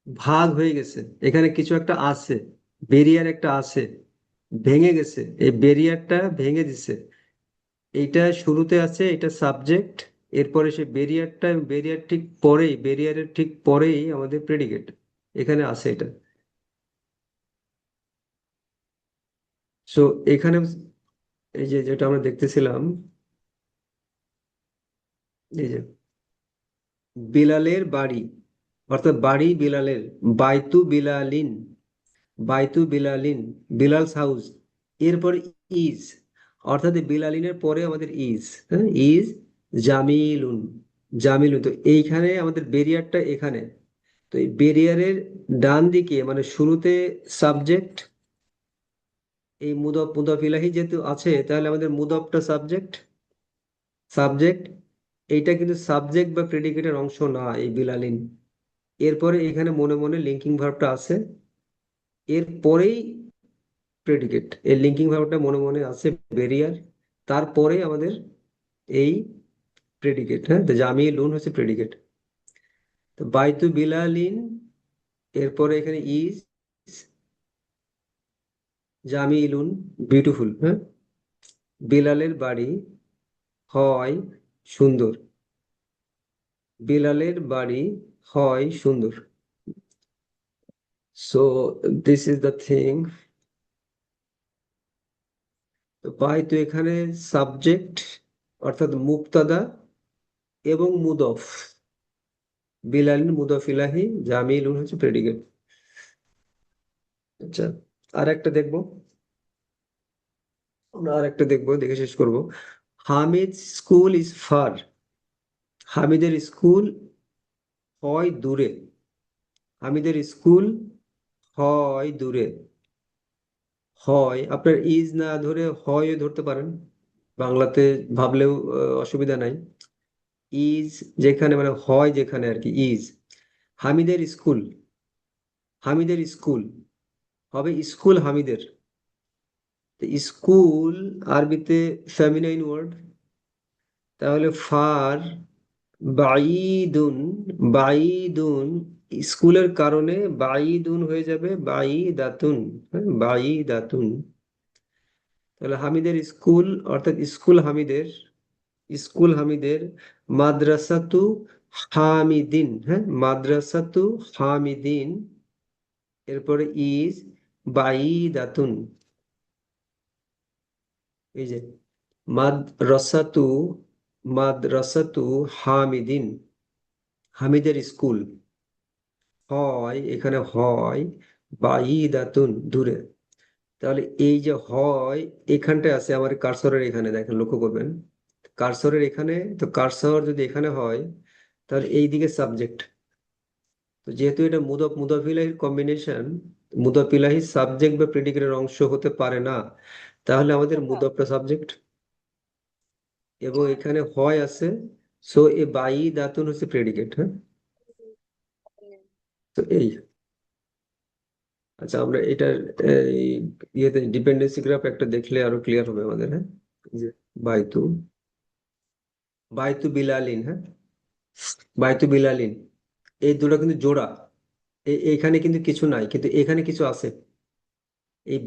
ভাগ হয়ে গেছে। এখানে কিছু একটা আছে, বেরিয়ার একটা আছে, ভেঙে গেছে, এই বেরিয়ারটা ভেঙে দিছে। এইটা শুরুতে আছে, এটা সাবজেক্ট, এরপরে সে বেরিয়ারটা, বেরিয়ার ঠিক পরেই, বেরিয়ারের ঠিক পরেই আমাদের প্রেডিকেট এখানে আছে এটা। সো এখানে এই যে যেটা আমরা দেখতেছিলাম, এই যে বিলালের বাড়ি, অর্থাৎ বাড়ি বিলালের, বাইতু বিলালিন, বাইতু বিলালিন, বিলালস হাউস। এরপর ইজ, অর্থাৎ এই বিলালিনের পরে আমাদের ইজ, হ্যাঁ, ইজ জামিলুন, জামিলুন। তো এইখানে আমাদের বেরিয়ারটা এখানে। তো এই বেরিয়ারের ডান দিকে মানে শুরুতে সাবজেক্ট, এই মুদফ মুদফ ইলাহি যেহেতু আছে, তাহলে আমাদের মুদফটা সাবজেক্ট, সাবজেক্ট। এইটা কিন্তু সাবজেক্ট বা প্রেডিকেটের অংশ না এই বিলালিন। এরপরে এখানে মনে মনে লিঙ্কিং ভার্বটা আছে, এরপরেই প্রেডিকেট, এই লিঙ্কিং ভার্বটা মনে মনে আছে বেরিয়ার, তারপরে আমাদের এই প্রেডিকেট। হ্যাঁ, তো জামিলুন হচ্ছে প্রেডিকেট। তো বাইতু বিলালিন, এরপরে এখানে ইজ জামিলুন বিউটিফুল, হ্যাঁ। বিলালের বাড়ি হয় সুন্দর। বিলালের বাড়ি হয় সুন্দর। So this is the thing. তো বাইতু এখানে সাবজেক্ট অর্থাৎ মুক্তাদা এবং মুদফ। বিলালিন মুদফ ইলাহি, জামিলুন হচ্ছে প্রেডিকেট। আচ্ছা, আর একটা দেখবো, আমরা আর একটা দেখবো, দেখে শেষ করবো। Hamid school is far. হামিদের স্কুল হয় দূরে। হামিদের স্কুল হয় দূরে। হয় আপনার ইজ না ধরে হয় ধরতে পারেন, বাংলাতে ভাবলেও অসুবিধা নাই। ইজ যেখানে মানে হয় যেখানে আর কি, ইজ। হামিদের স্কুল, হামিদের স্কুল হবে স্কুল হামিদের। তো স্কুল আরবিতে ফেমিনাইন ওয়ার্ড, তাহলে ফার বাইদুন। বাইদুন স্কুলের কারণে বাইদুন হয়ে যাবে বাইদাতুন। হ্যাঁ, বাইদাতুন। তাহলে হামিদের স্কুল অর্থাৎ স্কুল হামিদের, স্কুল হামিদের। মাদ্রাসাতু হামিদিন, হ্যাঁ, মাদ্রাসাতু হামিদিন। এরপরে ইজ বাইদাতুন। এই যে মাদ্রাসাতু, মাদ্রাসাতু হামিদিন, হামিদের স্কুল হয় এখানে হয় বাইদাতুন দূরে। তাহলে এই যে হয় এখানটায় আছে আমার কার্সরের এখানে, দেখেন লক্ষ্য করবেন কার্সরের এখানে। তো কার্সর যদি এখানে হয় তাহলে এই দিকে সাবজেক্ট। তো যেহেতু এটা মুদফ মুদফ ইলাহির কম্বিনেশন, মুদফ ইলাহি সাবজেক্ট বা প্রেডিকেটের অংশ হতে পারে না, তাহলে আমাদের মুদফটা সাবজেক্ট এবং এখানে হয় আছে। সো এ বাই দাতুন হচ্ছে প্রেডিকেট, হ্যাঁ। তো এই, আচ্ছা আমরা এটার এই ইয়েতে ডিপেন্ডেন্সি গ্রাফ একটা দেখলে আরো ক্লিয়ার হবে আমাদের, হ্যাঁ। এই যে বাইতু, বাইতু বিলালিন, হ্যাঁ, বাইতু বিলালিন, এই দুটো কিন্তু জোড়া। এইখানে কিন্তু কিছু নাই, কিন্তু এখানে কিছু আছে। এই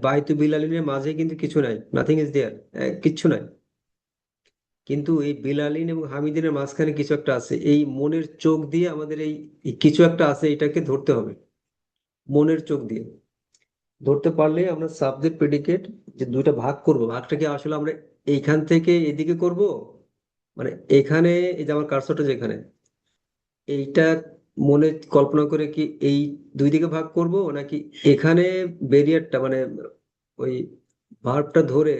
বাইতু বিলালিনের মাঝে কিন্তু কিছু নাই, নাথিং ইজ দেয়ার, কিচ্ছু নাই। কিন্তু এই বিলালিন এবং হামিদিনের মাঝখানে কিছু একটা আছে, এই মনের চোখ দিয়ে আমাদের এই কিছু একটা আছে এটাকে ধরতে হবে, মনের চোখ দিয়ে ধরতে পারলে আমরা সাবজেক্ট প্রেডিকেট যে দুইটা ভাগ করব, ভাগটাকে আসলে আমরা এইখান থেকে এদিকে করব, মানে এখানে এই যে আমার কার্সরটা যেখানে, এইটা মনে কল্পনা করে কি এই দুই দিকে ভাগ করব, নাকি এখানে ব্যারিয়ারটা মানে ওই ভার্বটা ধরে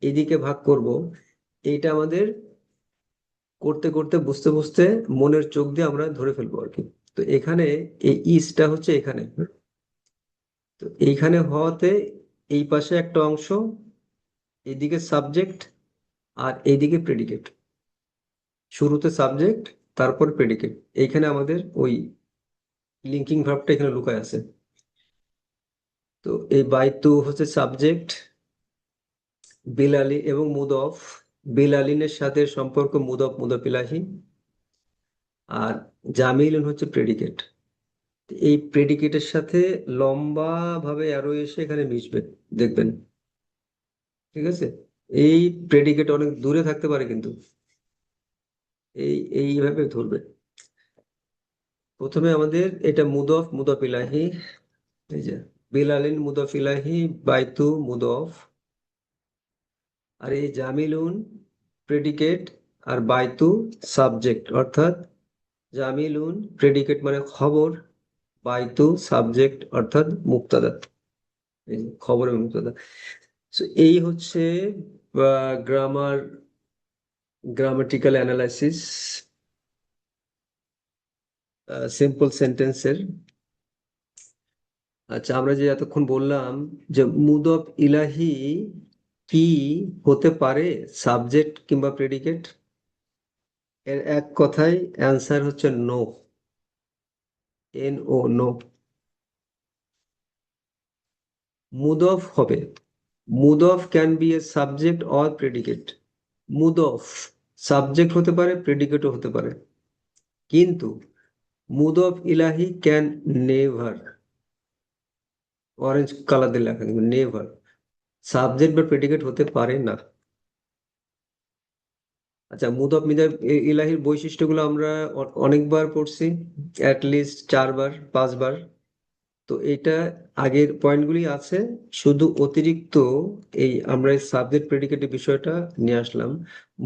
এদিকে ভাগ করব, এইটা আমাদের করতে করতে বুঝতে বুঝতে মনের চোখ দিয়ে আমরা ধরে ফেলবো আর কি। তো এখানে এই ইসটা হচ্ছে এখানে, তো এইখানে হওয়াতে এই পাশে একটা অংশ, এইদিকে সাবজেক্ট আর এইদিকে প্রেডিকেট। শুরুতে সাবজেক্ট, তারপর প্রেডিকেট। এইখানে আমাদের ওই লিঙ্কিং ভার্বটা এখানে লুকায় আছে। তো এই বাইতু হচ্ছে সাবজেক্ট, বিলালি এবং মুদফ। বিলালিনের সাথে সম্পর্ক মুদফ মুদফ ইলাহি, আর জামিলুন হচ্ছে প্রেডিকেট। এই প্রেডিকেটের সাথে লম্বা ভাবে অ্যারো এসে এখানে মিশবে, দেখবেন, ঠিক আছে। এই প্রেডিকেট অনেক দূরে থাকতে পারে কিন্তু এইভাবে ধরবে। প্রথমে আমাদের এটা মুদফ মুদফ ইলাহি, এই যে বিলালিন মুদফ ইলাহি, বাইতু মুদফ, আর এই জামিলুন প্রেডিকেট, আর বাইতু সাবজেক্ট। অর্থাৎ জামিলুন প্রেডিকেট মানে খবর, বাইতু সাবজেক্ট অর্থাৎ মুক্তাদা। এই যে খবর এবং মুক্তাদা। So, এই হচ্ছে গ্রামার, গ্রামাটিক্যাল অ্যানালাইসিস সিম্পল সেন্টেন্সের। আচ্ছা, আমরা যে এতক্ষণ বললাম যে মুদফ ইলাহি কি হতে পারে, সাবজেক্ট কিংবা প্রেডিকেট, এর এক কথায় অ্যান্সার হচ্ছে নো। NO, no. মুদফ হবে, মুদফ can be a subject or predicate. মুদফ সাবজেক্ট হতে পারে, প্রেডিকেটও হতে পারে, কিন্তু মুদফ ইলাহি ক্যান নেভার, অরেঞ্জ কালার দিয়ে লেখা, নেভার সাবজেক্ট বা প্রেডিকেট হতে পারে না। আচ্ছা, মুদাফ মিদাফ ইলাহির বৈশিষ্ট্যগুলো আমরা অনেকবার পড়ছি, লিস্ট 4 বার 5 বার। তো এটা আগের পয়েন্টগুলি আছে, শুধু অতিরিক্ত এই আমরা এই সাবজেক্ট প্রেডিকেটের বিষয়টা নিয়ে আসলাম।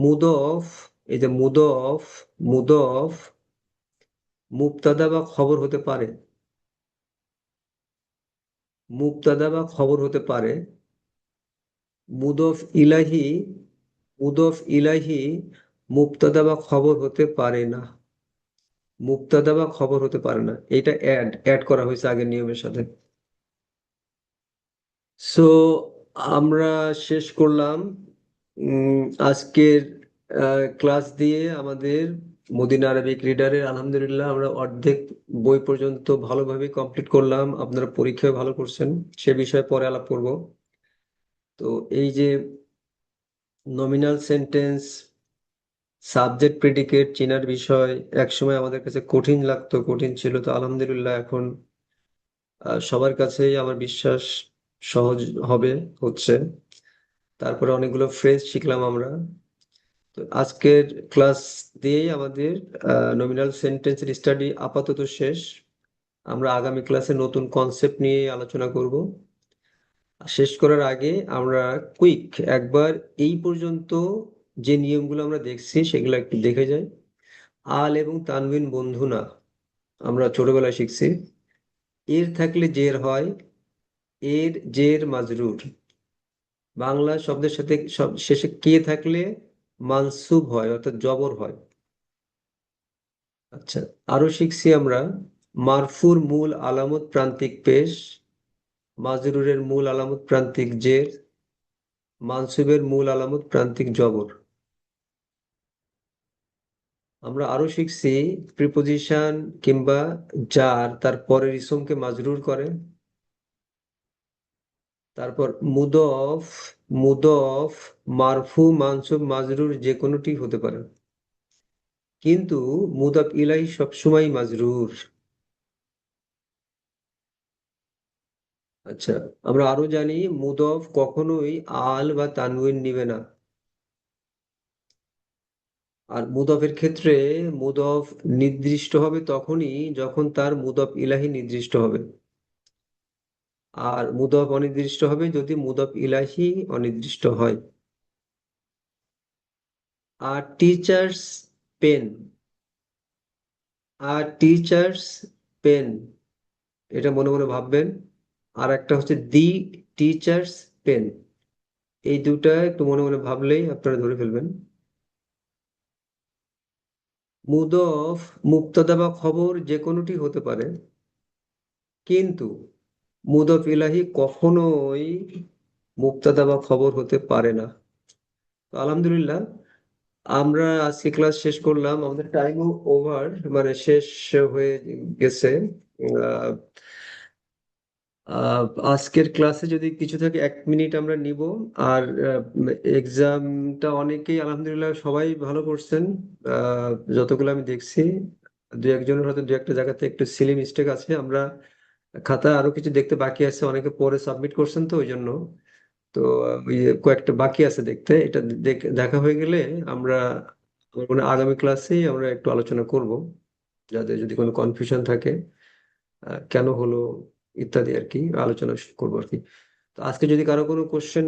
মুদফ, এই যে মুদফ, মুদফ মুবতাদা বা খবর হতে পারে, মুবতাদা বা খবর হতে পারে। মুদফ ইলাহি, মুদফ ইলাহি মুবতাদা বা খবর হতে পারে না, মুবতাদা বা খবর হতে পারে না। এটা অ্যাড করা হয়েছে আগের নিয়মের সাথে। সো আমরা শেষ করলাম আজকের ক্লাস দিয়ে আমাদের মদিনা আরবিক রিডারের। আলহামদুলিল্লাহ আমরা অর্ধেক বই পর্যন্ত ভালোভাবে কমপ্লিট করলাম। আপনারা পরীক্ষায় ভালো করছেন, সে বিষয়ে পরে আলাপ করব। তো এই যে নমিনাল সেন্টেন্স, সাবজেক্ট প্রেডিকেট চেনার বিষয় একসময় আমাদের কাছে কঠিন লাগতো, কঠিন ছিল, তো আলহামদুলিল্লাহ এখন সবার কাছেই আমার বিশ্বাস সহজ হবে, হচ্ছে। তারপরে অনেকগুলো ফ্রেজ শিখলাম আমরা। তো আজকের ক্লাস দিয়েই আমাদের নমিনাল সেন্টেন্সের স্টাডি আপাতত শেষ। আমরা আগামী ক্লাসে নতুন কনসেপ্ট নিয়ে আলোচনা করব। শেষ করার আগে আমরা কুইক একবার এই পর্যন্ত যে নিয়মগুলো আমরা দেখছি সেগুলো একটু দেখে যাই। আল এবং তানবিন বন্ধু না, আমরা ছোটবেলায় শিখছি। এর থাকলে জের হয়, এর জের মাজরুর। বাংলা শব্দের সাথে শেষে কে থাকলে মানসুব হয়, অর্থাৎ জবর হয়। আচ্ছা, আরো শিখছি আমরা মারফুর মূল আলামত প্রান্তিক পেশ, মাজরুরের মূল আলামত প্রান্তিক জের, মানসুবের মূল আলামত প্রান্তিক জবর। আমরা আরো শিখছি প্রিপোজিশন কিংবা যার তার পরের ইসমকে মাজরুর করে। তারপর মুদফ, মুদফ মারফু মানসুব মাজরুর যে কোনোটি হতে পারে, কিন্তু মুদাফ ইলাহি সবসময় মাজরুর। আচ্ছা, আমরা আরো জানি মুদফ কখনোই আল বা তানউইন নিবে না। আর মুদফের ক্ষেত্রে মুদফ নির্দিষ্ট হবে তখনই যখন তার মুদফ ইলাহি নির্দিষ্ট হবে, আর মুদফ অনির্দিষ্ট হবে যদি মুদফ ইলাহি অনির্দিষ্ট হয়। আর টিচার্স পেন, আর টিচার্স পেন, এটা মনে মনে ভাববেন। আর একটা হচ্ছে দি টিচার্স পেন, এই দুটা একটু মনে মনে ভাবলেই আপনারা ধরে ফেলবেন। মুদফ মুবতাদা বা খবর যে কোনোটি হতে পারে, কিন্তু মুদফ ইলাহি কখনোই মুবতাদা বা খবর হতে পারে না। তো আলহামদুলিল্লাহ আমরা আজকে ক্লাস শেষ করলাম, আমাদের টাইমও ওভার, মানে শেষ হয়ে গেছে। আহ, আহ, আজকের ক্লাসে যদি কিছু থাকে 1 মিনিট আমরা নিব। আর এক্সামটা অনেকেই আলহামদুলিল্লাহ সবাই ভালো করছেন, যতগুলো আমি দেখছি। দু একজনের হয়তো দু একটা জায়গাতে একটু সিলি মিস্টেক আছে, আমরা খাতা আরো কিছু দেখতে বাকি আছে, অনেকে পরে সাবমিট করছেন তো ওই জন্য। তো ওই যে কয়েকটা বাকি আছে দেখতে, এটা দেখা হয়ে গেলে আমরা আমার মনে হয় আগামী ক্লাসেই আমরা একটু আলোচনা করব, যাদের যদি কোনো কনফিউশন থাকে কেন হলো ইত্যাদি আর কি আলোচনা করবো আর কি। তো আজকে যদি কারো কোনো কোশ্চেন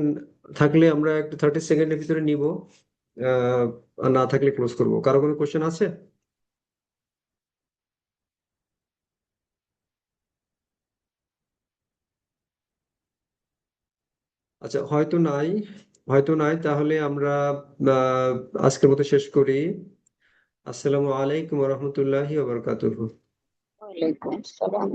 থাকলে আমরা একটু 30 সেকেন্ডের ভিতরে নিব, আর না থাকলে ক্লোজ করবো। কারো কোনো কোশ্চেন আছে? আচ্ছা, হয়তো নাই, হয়তো নাই, তাহলে আমরা আজকের মতো শেষ করি। আসসালামু আলাইকুম রহমতুল্লাহি ওয়া বারাকাতুহু। ওয়ালাইকুম আসসালাম।